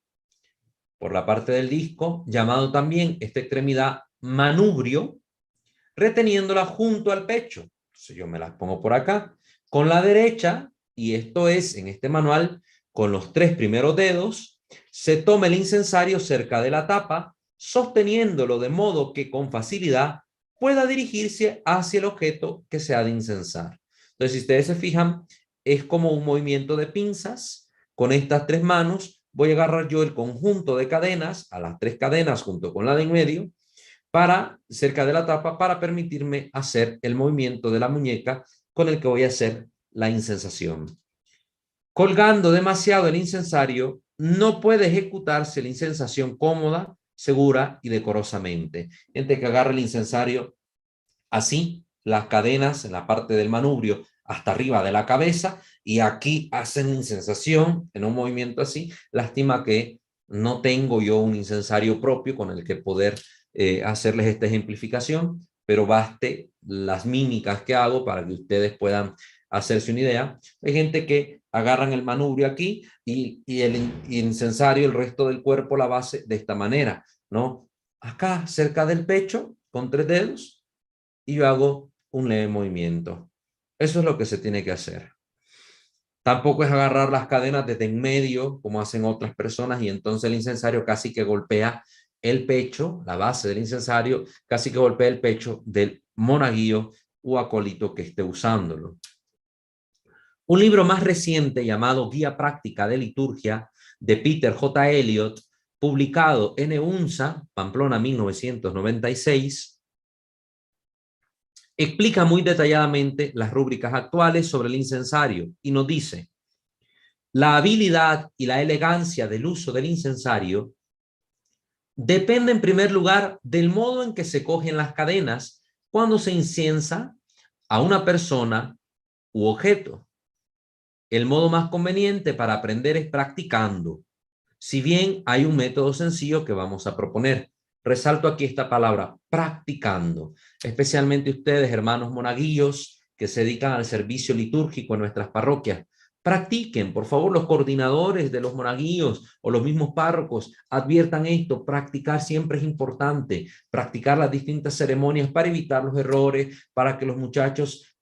por la parte del disco, llamado también esta extremidad manubrio, reteniéndola junto al pecho. Entonces yo me las pongo por acá. Con la derecha, y esto es en este manual, con los 3 primeros dedos, se toma el incensario cerca de la tapa, sosteniéndolo de modo que con facilidad pueda dirigirse hacia el objeto que se ha de incensar. Entonces, si ustedes se fijan, es como un movimiento de pinzas. Con estas 3 manos voy a agarrar yo el conjunto de cadenas, a las 3 cadenas junto con la de en medio, cerca de la tapa, para permitirme hacer el movimiento de la muñeca con el que voy a hacer la incensación. Colgando demasiado el incensario, no puede ejecutarse la incensación cómoda, segura y decorosamente. Gente que agarra el incensario así, las cadenas en la parte del manubrio hasta arriba de la cabeza, y aquí hacen incensación en un movimiento así. Lástima que no tengo yo un incensario propio con el que poder hacerles esta ejemplificación, pero baste las mímicas que hago para que ustedes puedan hacerse una idea. Hay gente que agarran el manubrio aquí y el incensario, el resto del cuerpo, la base de esta manera, ¿no? Acá, cerca del pecho, con 3 dedos, y yo hago un leve movimiento. Eso es lo que se tiene que hacer. Tampoco es agarrar las cadenas desde en medio, como hacen otras personas, y entonces el incensario casi que golpea el pecho, la base del incensario, casi que golpea el pecho del monaguillo o acólito que esté usándolo. Un libro más reciente llamado Guía Práctica de Liturgia de Peter J. Elliott, publicado en EUNSA, Pamplona 1996, explica muy detalladamente las rúbricas actuales sobre el incensario y nos dice: la habilidad y la elegancia del uso del incensario depende en primer lugar del modo en que se cogen las cadenas cuando se inciensa a una persona u objeto. El modo más conveniente para aprender es practicando, si bien hay un método sencillo que vamos a proponer. Resalto aquí esta palabra, practicando, especialmente ustedes, hermanos monaguillos, que se dedican al servicio litúrgico en nuestras parroquias. Practiquen, por favor, los coordinadores de los monaguillos o los mismos párrocos, adviertan esto. Practicar siempre es importante, practicar las distintas ceremonias para evitar los errores, para que los muchachos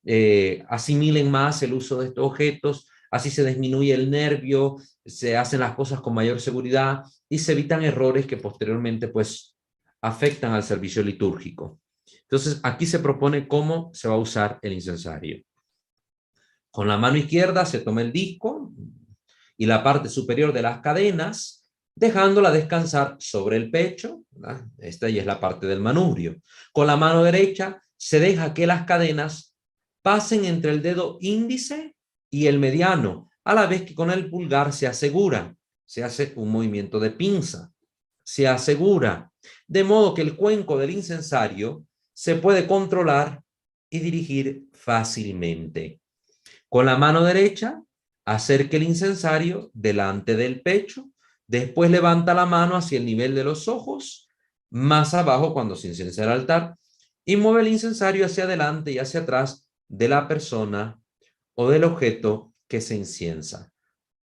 asimilen más el uso de estos objetos. Así se disminuye el nervio, se hacen las cosas con mayor seguridad y se evitan errores que posteriormente pues afectan al servicio litúrgico. Entonces aquí se propone cómo se va a usar el incensario. Con la mano izquierda se toma el disco y la parte superior de las cadenas, dejándola descansar sobre el pecho, ¿verdad? Esta ya es la parte del manubrio. Con la mano derecha se deja que las cadenas pasen entre el dedo índice y el mediano, a la vez que con el pulgar se asegura, se hace un movimiento de pinza, se asegura, de modo que el cuenco del incensario se puede controlar y dirigir fácilmente. Con la mano derecha, acerque el incensario delante del pecho, después levanta la mano hacia el nivel de los ojos, más abajo cuando se incensa el altar, y mueve el incensario hacia adelante y hacia atrás de la persona o del objeto que se inciensa,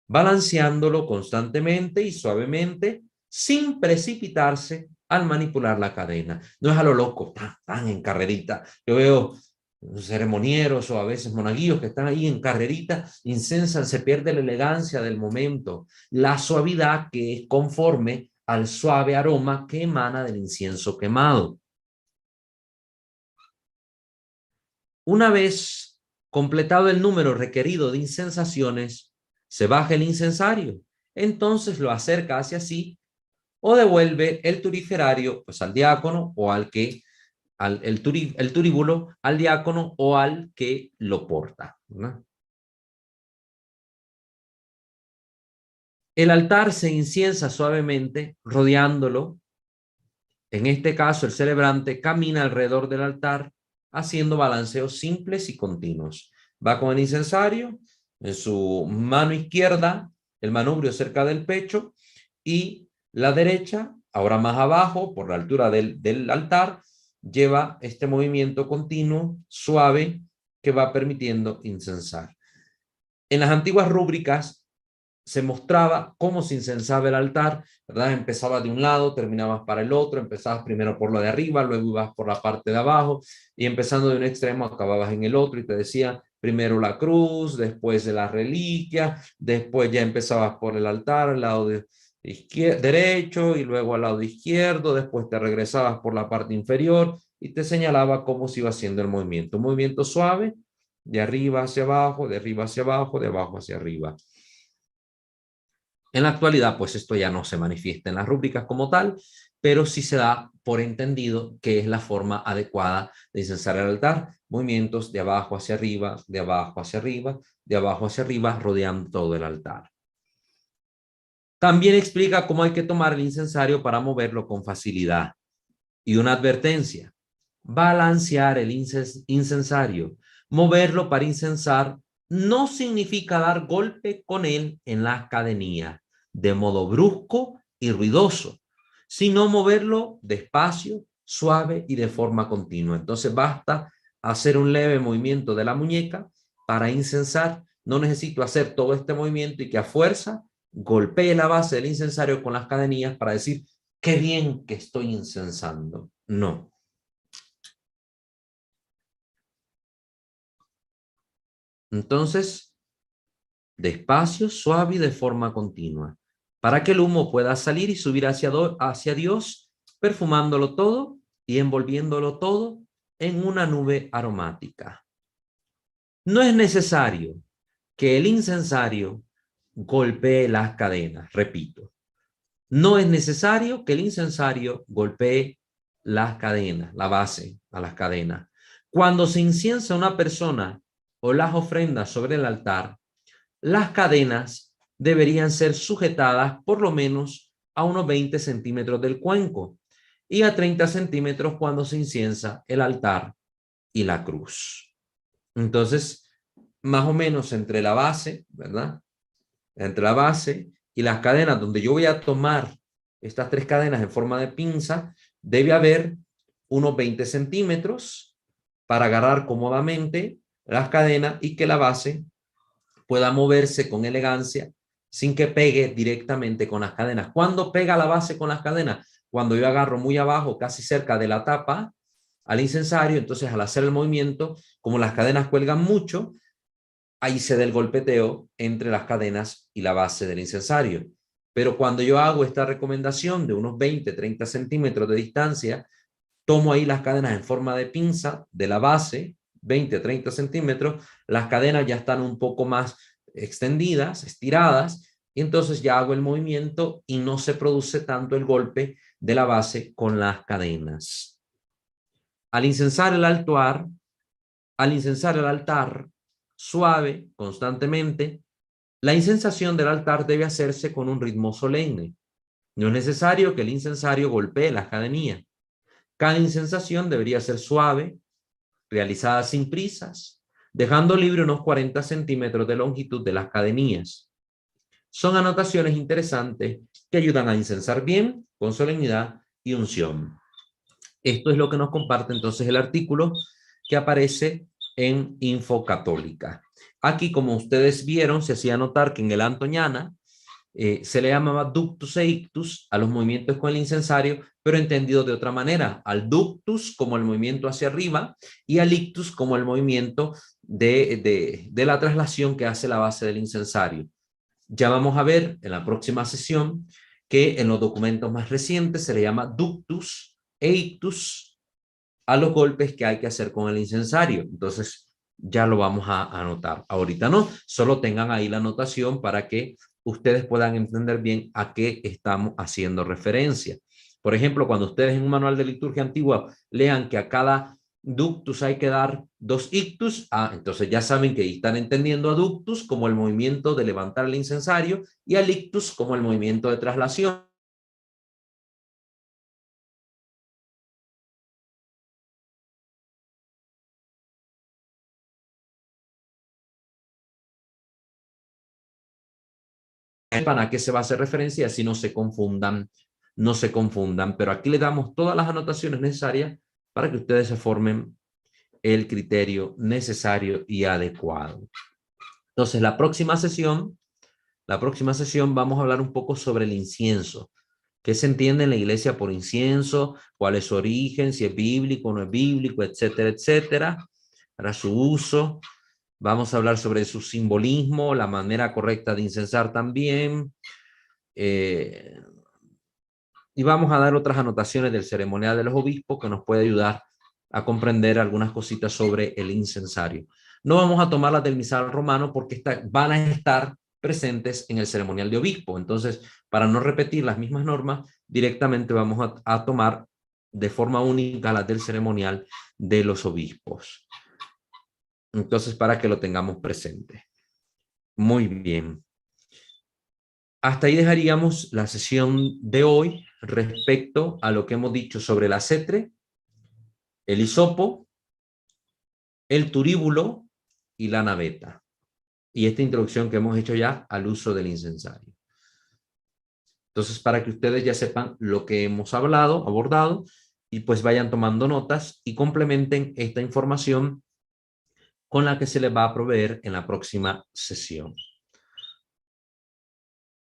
balanceándolo constantemente y suavemente, sin precipitarse al manipular la cadena. No es a lo loco, tan en carrerita. Yo veo ceremonieros o a veces monaguillos que están ahí en carrerita, incensan, se pierde la elegancia del momento, la suavidad que es conforme al suave aroma que emana del incienso quemado. Una vez completado el número requerido de incensaciones, se baja el incensario, entonces lo acerca hacia sí o devuelve el turiferario pues al diácono o al que el turíbulo al diácono o al que lo porta, ¿verdad? El altar se inciensa suavemente rodeándolo. En este caso, el celebrante camina alrededor del altar haciendo balanceos simples y continuos. Va con el incensario, en su mano izquierda, el manubrio cerca del pecho, y la derecha, ahora más abajo, por la altura del altar, lleva este movimiento continuo, suave, que va permitiendo incensar. En las antiguas rúbricas se mostraba cómo se incensaba el altar, ¿verdad? Empezabas de un lado, terminabas para el otro, empezabas primero por lo de arriba, luego ibas por la parte de abajo, y empezando de un extremo acababas en el otro, y te decía primero la cruz, después de la reliquia, después ya empezabas por el altar, al lado derecho, y luego al lado izquierdo, después te regresabas por la parte inferior, y te señalaba cómo se iba haciendo el movimiento. Un movimiento suave, de arriba hacia abajo, de arriba hacia abajo, de abajo hacia arriba. En la actualidad, pues esto ya no se manifiesta en las rúbricas como tal, pero sí se da por entendido que es la forma adecuada de incensar el altar. Movimientos de abajo hacia arriba, de abajo hacia arriba, de abajo hacia arriba, rodeando todo el altar. También explica cómo hay que tomar el incensario para moverlo con facilidad. Y una advertencia: balancear el incensario, moverlo para incensar, no significa dar golpe con él en la cadenilla de modo brusco y ruidoso, sino moverlo despacio, suave y de forma continua. Entonces basta hacer un leve movimiento de la muñeca para incensar. No necesito hacer todo este movimiento y que a fuerza golpee la base del incensario con las cadenillas para decir qué bien que estoy incensando. No. Entonces, despacio, suave y de forma continua, para que el humo pueda salir y subir hacia Dios, perfumándolo todo y envolviéndolo todo en una nube aromática. No es necesario que el incensario golpee las cadenas, repito. No es necesario que el incensario golpee las cadenas, la base a las cadenas. Cuando se inciensa una persona o las ofrendas sobre el altar, las cadenas deberían ser sujetadas por lo menos a unos 20 centímetros del cuenco y a 30 centímetros cuando se inciensa el altar y la cruz. Entonces, más o menos entre la base, ¿verdad? Entre la base y las cadenas donde yo voy a tomar estas tres cadenas en forma de pinza, debe haber unos 20 centímetros para agarrar cómodamente las cadenas y que la base pueda moverse con elegancia sin que pegue directamente con las cadenas. ¿Cuándo pega la base con las cadenas? Cuando yo agarro muy abajo, casi cerca de la tapa, al incensario, entonces al hacer el movimiento, como las cadenas cuelgan mucho, ahí se da el golpeteo entre las cadenas y la base del incensario. Pero cuando yo hago esta recomendación de unos 20, 30 centímetros de distancia, tomo ahí las cadenas en forma de pinza de la base, 20, 30 centímetros, las cadenas ya están un poco más extendidas, estiradas, y entonces ya hago el movimiento y no se produce tanto el golpe de la base con las cadenas. Al incensar el altar, al incensar el altar, suave, constantemente, la incensación del altar debe hacerse con un ritmo solemne. No es necesario que el incensario golpee las cadenillas. Cada incensación debería ser suave, realizada sin prisas, dejando libre unos 40 centímetros de longitud de las cadenillas. Son anotaciones interesantes que ayudan a incensar bien, con solemnidad y unción. Esto es lo que nos comparte entonces el artículo que aparece en Info Católica. Aquí, como ustedes vieron, se hacía notar que en el Antoniana se le llamaba ductus e ictus a los movimientos con el incensario, pero entendido de otra manera, al ductus como el movimiento hacia arriba y al ictus como el movimiento de la traslación que hace la base del incensario. Ya vamos a ver en la próxima sesión que en los documentos más recientes se le llama ductus e ictus a los golpes que hay que hacer con el incensario. Entonces, ya lo vamos a anotar. Ahorita no, solo tengan ahí la anotación para que ustedes puedan entender bien a qué estamos haciendo referencia. Por ejemplo, cuando ustedes en un manual de liturgia antigua lean que a cada ductus hay que dar 2 ictus, entonces ya saben que están entendiendo a ductus como el movimiento de levantar el incensario y al ictus como el movimiento de traslación. Sepan a qué se va a hacer referencia, así no se confundan, pero aquí le damos todas las anotaciones necesarias para que ustedes se formen el criterio necesario y adecuado. Entonces, la próxima sesión vamos a hablar un poco sobre el incienso. ¿Qué se entiende en la iglesia por incienso? ¿Cuál es su origen? Si es bíblico o no es bíblico, etcétera, etcétera. Para su uso. Vamos a hablar sobre su simbolismo, la manera correcta de incensar también. Y vamos a dar otras anotaciones del ceremonial de los obispos que nos puede ayudar a comprender algunas cositas sobre el incensario. No vamos a tomar las del misal romano porque van a estar presentes en el ceremonial de obispo. Entonces, para no repetir las mismas normas, directamente vamos a tomar de forma única las del ceremonial de los obispos. Entonces, para que lo tengamos presente. Muy bien. Hasta ahí dejaríamos la sesión de hoy respecto a lo que hemos dicho sobre el acetre, el hisopo, el turíbulo y la naveta. Y esta introducción que hemos hecho ya al uso del incensario. Entonces, para que ustedes ya sepan lo que hemos abordado, y pues vayan tomando notas y complementen esta información con la que se les va a proveer en la próxima sesión.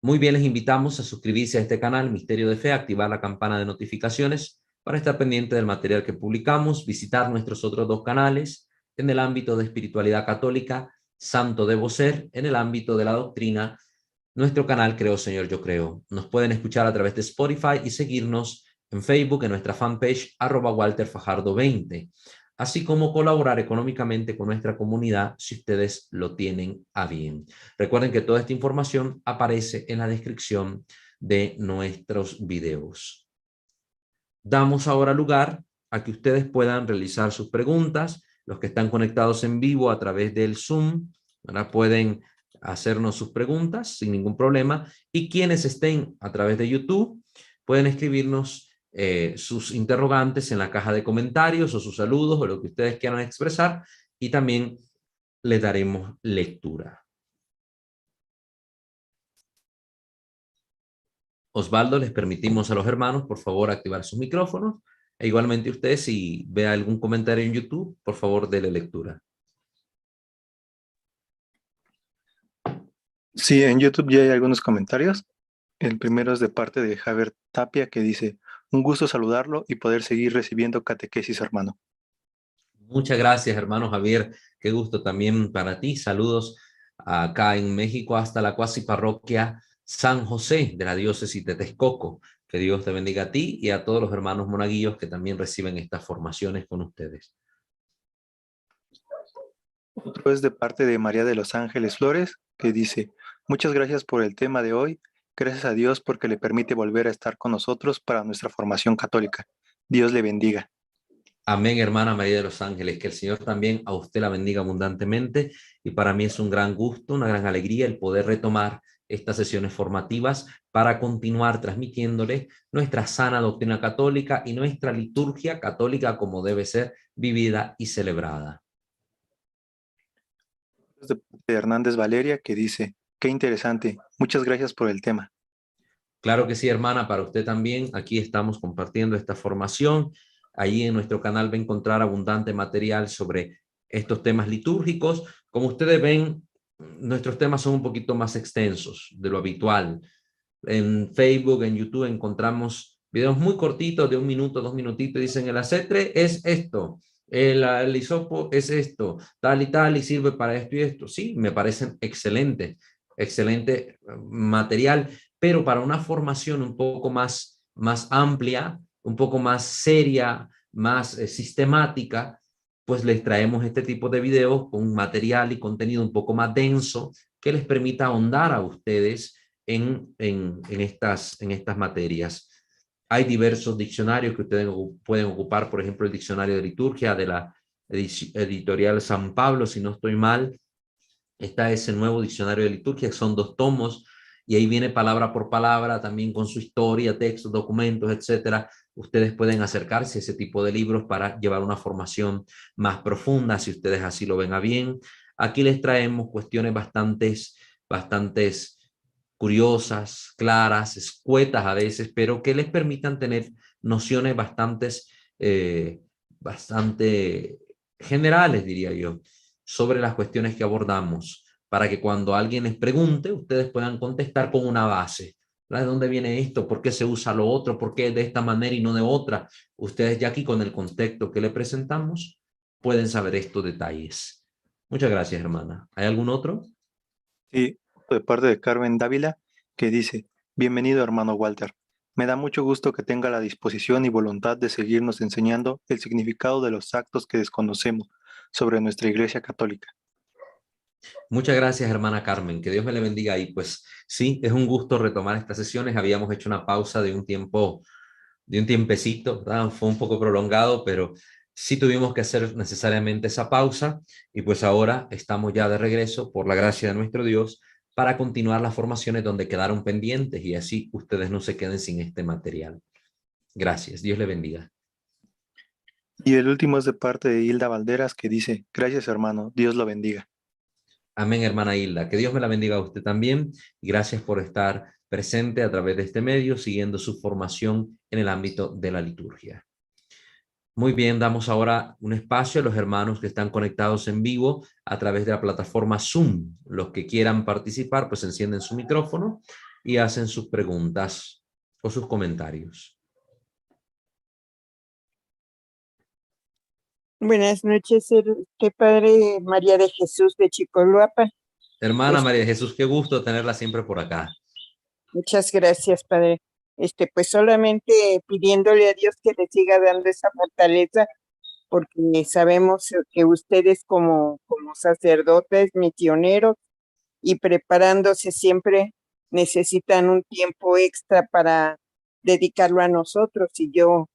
Muy bien, les invitamos a suscribirse a este canal Misterio de Fe, activar la campana de notificaciones para estar pendiente del material que publicamos, visitar nuestros otros 2 canales en el ámbito de espiritualidad católica, Santo Debo Ser, en el ámbito de la doctrina, nuestro canal Creo Señor Yo Creo. Nos pueden escuchar a través de Spotify y seguirnos en Facebook en nuestra fanpage @WalterFajardo20, así como colaborar económicamente con nuestra comunidad si ustedes lo tienen a bien. Recuerden que toda esta información aparece en la descripción de nuestros videos. Damos ahora lugar a que ustedes puedan realizar sus preguntas. Los que están conectados en vivo a través del Zoom, ahora pueden hacernos sus preguntas sin ningún problema. Y quienes estén a través de YouTube pueden escribirnos sus interrogantes en la caja de comentarios o sus saludos o lo que ustedes quieran expresar y también les daremos lectura. Osvaldo, les permitimos a los hermanos, por favor, activar sus micrófonos. E igualmente usted, si ve algún comentario en YouTube, por favor, dele lectura. Sí, en YouTube ya hay algunos comentarios. El primero es de parte de Javier Tapia, que dice: un gusto saludarlo y poder seguir recibiendo catequesis, hermano. Muchas gracias, hermano Javier. Qué gusto también para ti. Saludos acá en México hasta la cuasi parroquia San José de la diócesis de Texcoco. Que Dios te bendiga a ti y a todos los hermanos monaguillos que también reciben estas formaciones con ustedes. Otro es de parte de María de los Ángeles Flores, que dice: muchas gracias por el tema de hoy. Gracias a Dios porque le permite volver a estar con nosotros para nuestra formación católica. Dios le bendiga. Amén, hermana María de los Ángeles, que el Señor también a usted la bendiga abundantemente y para mí es un gran gusto, una gran alegría el poder retomar estas sesiones formativas para continuar transmitiéndole nuestra sana doctrina católica y nuestra liturgia católica como debe ser vivida y celebrada. De Hernández Valeria, que dice, qué interesante, muchas gracias por el tema. Claro que sí, hermana, para usted también. Aquí estamos compartiendo esta formación. Allí en nuestro canal va a encontrar abundante material sobre estos temas litúrgicos. Como ustedes ven, nuestros temas son un poquito más extensos de lo habitual. En Facebook, en YouTube encontramos videos muy cortitos de 1 minuto, 2 minutitos. Dicen, el acetre es esto, el hisopo es esto, tal, y sirve para esto y esto. Sí, me parecen excelente, excelente material, pero para una formación un poco más amplia, un poco más seria, más sistemática, pues les traemos este tipo de videos con material y contenido un poco más denso que les permita ahondar a ustedes en estas materias. Hay diversos diccionarios que ustedes pueden ocupar, por ejemplo, el diccionario de liturgia de la editorial San Pablo, si no estoy mal. Está ese nuevo diccionario de liturgia, son 2 tomos, y ahí viene palabra por palabra, también con su historia, textos, documentos, etcétera. Ustedes pueden acercarse a ese tipo de libros para llevar una formación más profunda, si ustedes así lo ven a bien. Aquí les traemos cuestiones bastantes curiosas, claras, escuetas a veces, pero que les permitan tener nociones bastante generales, diría yo, sobre las cuestiones que abordamos, para que cuando alguien les pregunte, ustedes puedan contestar con una base. ¿De dónde viene esto? ¿Por qué se usa lo otro? ¿Por qué de esta manera y no de otra? Ustedes ya aquí con el contexto que le presentamos pueden saber estos detalles. Muchas gracias, hermana. ¿Hay algún otro? Sí, de parte de Carmen Dávila, que dice, bienvenido hermano Walter. Me da mucho gusto que tenga la disposición y voluntad de seguirnos enseñando el significado de los actos que desconocemos sobre nuestra Iglesia Católica. Muchas gracias, hermana Carmen. Que Dios me le bendiga. Y pues sí, es un gusto retomar estas sesiones. Habíamos hecho una pausa de un tiempecito, ¿verdad? Fue un poco prolongado, pero sí tuvimos que hacer necesariamente esa pausa y pues ahora estamos ya de regreso por la gracia de nuestro Dios para continuar las formaciones donde quedaron pendientes y así ustedes no se queden sin este material. Gracias. Dios le bendiga. Y el último es de parte de Hilda Valderas, que dice, gracias hermano, Dios lo bendiga. Amén, hermana Hilda. Que Dios me la bendiga a usted también y gracias por estar presente a través de este medio, siguiendo su formación en el ámbito de la liturgia. Muy bien, damos ahora un espacio a los hermanos que están conectados en vivo a través de la plataforma Zoom. Los que quieran participar, pues encienden su micrófono y hacen sus preguntas o sus comentarios. Buenas noches, Padre María de Jesús de Chicoloapan. Hermana María de Jesús, qué gusto tenerla siempre por acá. Muchas gracias, Padre. Pues solamente pidiéndole a Dios que le siga dando esa fortaleza, porque sabemos que ustedes como sacerdotes misioneros y preparándose siempre necesitan un tiempo extra para dedicarlo a nosotros. Y yo,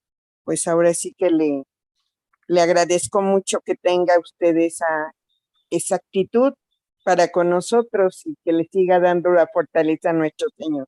pues ahora sí que le agradezco mucho que tenga usted esa actitud para con nosotros y que le siga dando la fortaleza a nuestro Señor.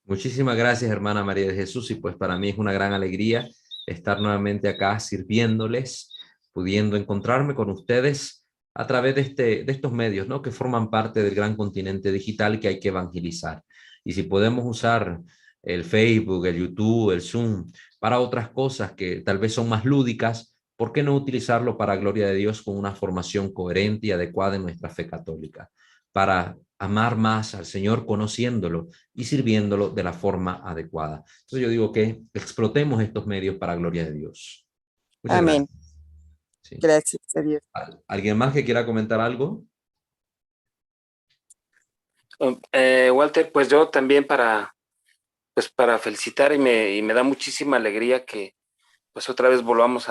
Muchísimas gracias, hermana María de Jesús, y pues para mí es una gran alegría estar nuevamente acá sirviéndoles, pudiendo encontrarme con ustedes a través de estos medios, ¿no? Que forman parte del gran continente digital que hay que evangelizar. Y si podemos usar el Facebook, el YouTube, el Zoom, para otras cosas que tal vez son más lúdicas, ¿por qué no utilizarlo para gloria de Dios con una formación coherente y adecuada en nuestra fe católica? Para amar más al Señor conociéndolo y sirviéndolo de la forma adecuada. Entonces yo digo que explotemos estos medios para gloria de Dios. Muchas Amén. gracias. Sí. Gracias a Dios. ¿Alguien más que quiera comentar algo? Walter, pues yo también para felicitar y me da muchísima alegría que pues otra vez volvamos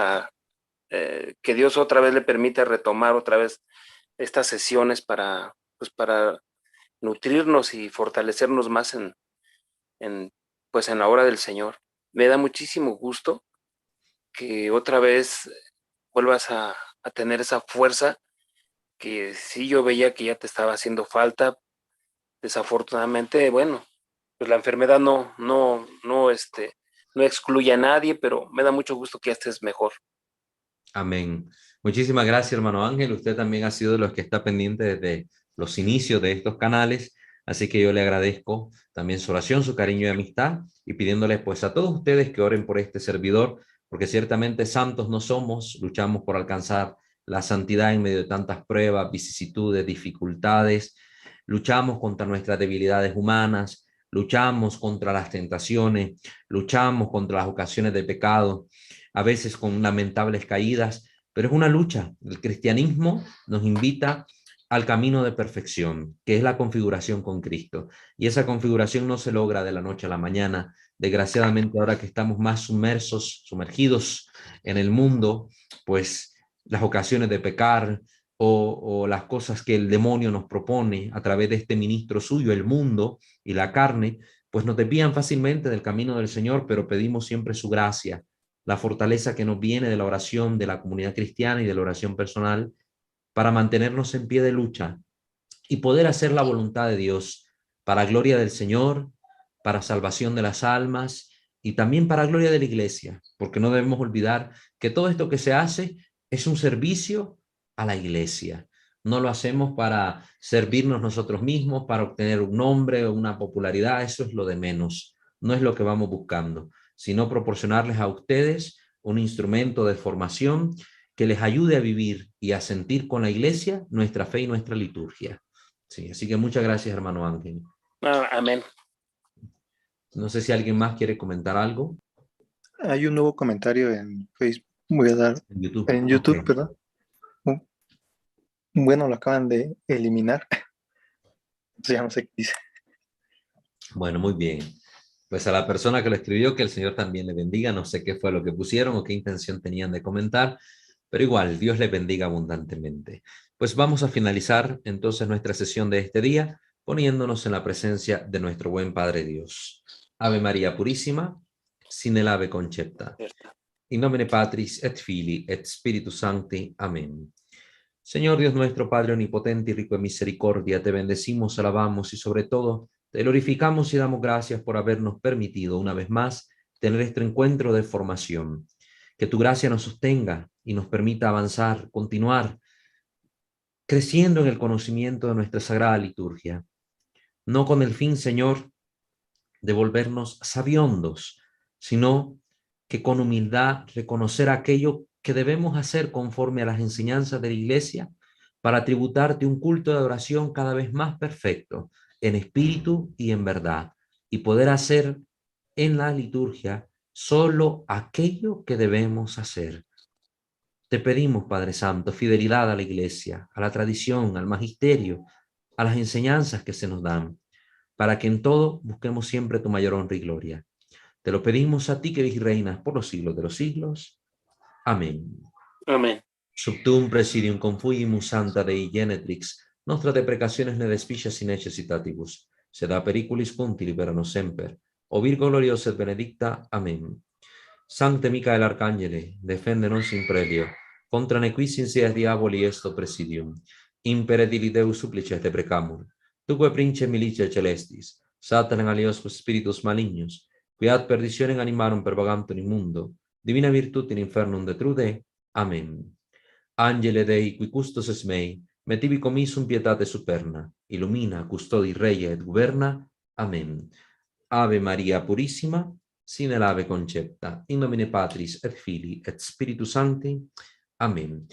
que Dios otra vez le permite retomar otra vez estas sesiones para nutrirnos y fortalecernos más en la obra del Señor. Me da muchísimo gusto que otra vez vuelvas a tener esa fuerza que sí yo veía que ya te estaba haciendo falta. Desafortunadamente, bueno, pues la enfermedad no excluye a nadie, pero me da mucho gusto que ya estés mejor. Amén. Muchísimas gracias, hermano Ángel. Usted también ha sido de los que está pendiente desde los inicios de estos canales, así que yo le agradezco también su oración, su cariño y amistad, y pidiéndoles pues a todos ustedes que oren por este servidor, porque ciertamente santos no somos, luchamos por alcanzar la santidad en medio de tantas pruebas, vicisitudes, dificultades, luchamos contra nuestras debilidades humanas, luchamos contra las tentaciones, luchamos contra las ocasiones de pecado, a veces con lamentables caídas, pero es una lucha. El cristianismo nos invita al camino de perfección, que es la configuración con Cristo. Y esa configuración no se logra de la noche a la mañana. Desgraciadamente, ahora que estamos más sumergidos en el mundo, pues las ocasiones de pecar o las cosas que el demonio nos propone a través de este ministro suyo, el mundo y la carne, pues nos desvían fácilmente del camino del Señor, pero pedimos siempre su gracia, la fortaleza que nos viene de la oración de la comunidad cristiana y de la oración personal para mantenernos en pie de lucha y poder hacer la voluntad de Dios para gloria del Señor, para salvación de las almas y también para gloria de la iglesia, porque no debemos olvidar que todo esto que se hace es un servicio a la iglesia. No lo hacemos para servirnos nosotros mismos, para obtener un nombre o una popularidad, eso es lo de menos, no es lo que vamos buscando, sino proporcionarles a ustedes un instrumento de formación que les ayude a vivir y a sentir con la iglesia nuestra fe y nuestra liturgia. Sí, así que muchas gracias, hermano Ángel. Amén. No sé si alguien más quiere comentar algo. Hay un nuevo comentario en Facebook, voy a dar En YouTube. en YouTube, Okay. perdón. Bueno, lo acaban de eliminar. Entonces ya no sé qué dice. Bueno, muy bien. Pues a la persona que lo escribió, que el Señor también le bendiga. No sé qué fue lo que pusieron o qué intención tenían de comentar, pero igual, Dios le bendiga abundantemente. Pues vamos a finalizar entonces nuestra sesión de este día poniéndonos en la presencia de nuestro buen Padre Dios. Ave María Purísima, sin el ave concepta. In nomine Patris et Filii et Spiritus Sancti. Amén. Señor Dios nuestro, Padre omnipotente y rico en misericordia, te bendecimos, alabamos y sobre todo te glorificamos y damos gracias por habernos permitido una vez más tener este encuentro de formación. Que tu gracia nos sostenga y nos permita avanzar, continuar creciendo en el conocimiento de nuestra sagrada liturgia. No con el fin, Señor, de volvernos sabiondos, sino que con humildad reconocer aquello que debemos hacer conforme a las enseñanzas de la Iglesia para tributarte un culto de adoración cada vez más perfecto, en espíritu y en verdad, y poder hacer en la liturgia solo aquello que debemos hacer. Te pedimos, Padre Santo, fidelidad a la Iglesia, a la tradición, al magisterio, a las enseñanzas que se nos dan, para que en todo busquemos siempre tu mayor honra y gloria. Te lo pedimos a ti que vives y reinas por los siglos de los siglos. Amén. Amén. Subtum presidium confugimus Santa Dei Genetrix, nostra deprecationes ne despicies in necessitatibus, sed a periculis punti liberanos semper. O Virgo gloriosa et benedicta. Amén. Sancte Micael Arcangele, defendenos in prelio, contra nequis insidias diaboli esto presidium. Impere dili Deus supplices te precamur. Tuque prince milicia celestis, Satan alios spiritus malignos, qui ad perditionem animarum pervagantur in mundo, divina virtute in infernum detrude. Amén. Angele Dei, qui custos es mei, metivi commissum pietate superna, illumina, custodi, reia et guberna. Amén. Ave Maria Purissima, sin el ave concepta, in nomine Patris et Filii et Spiritus Sancti. Amén.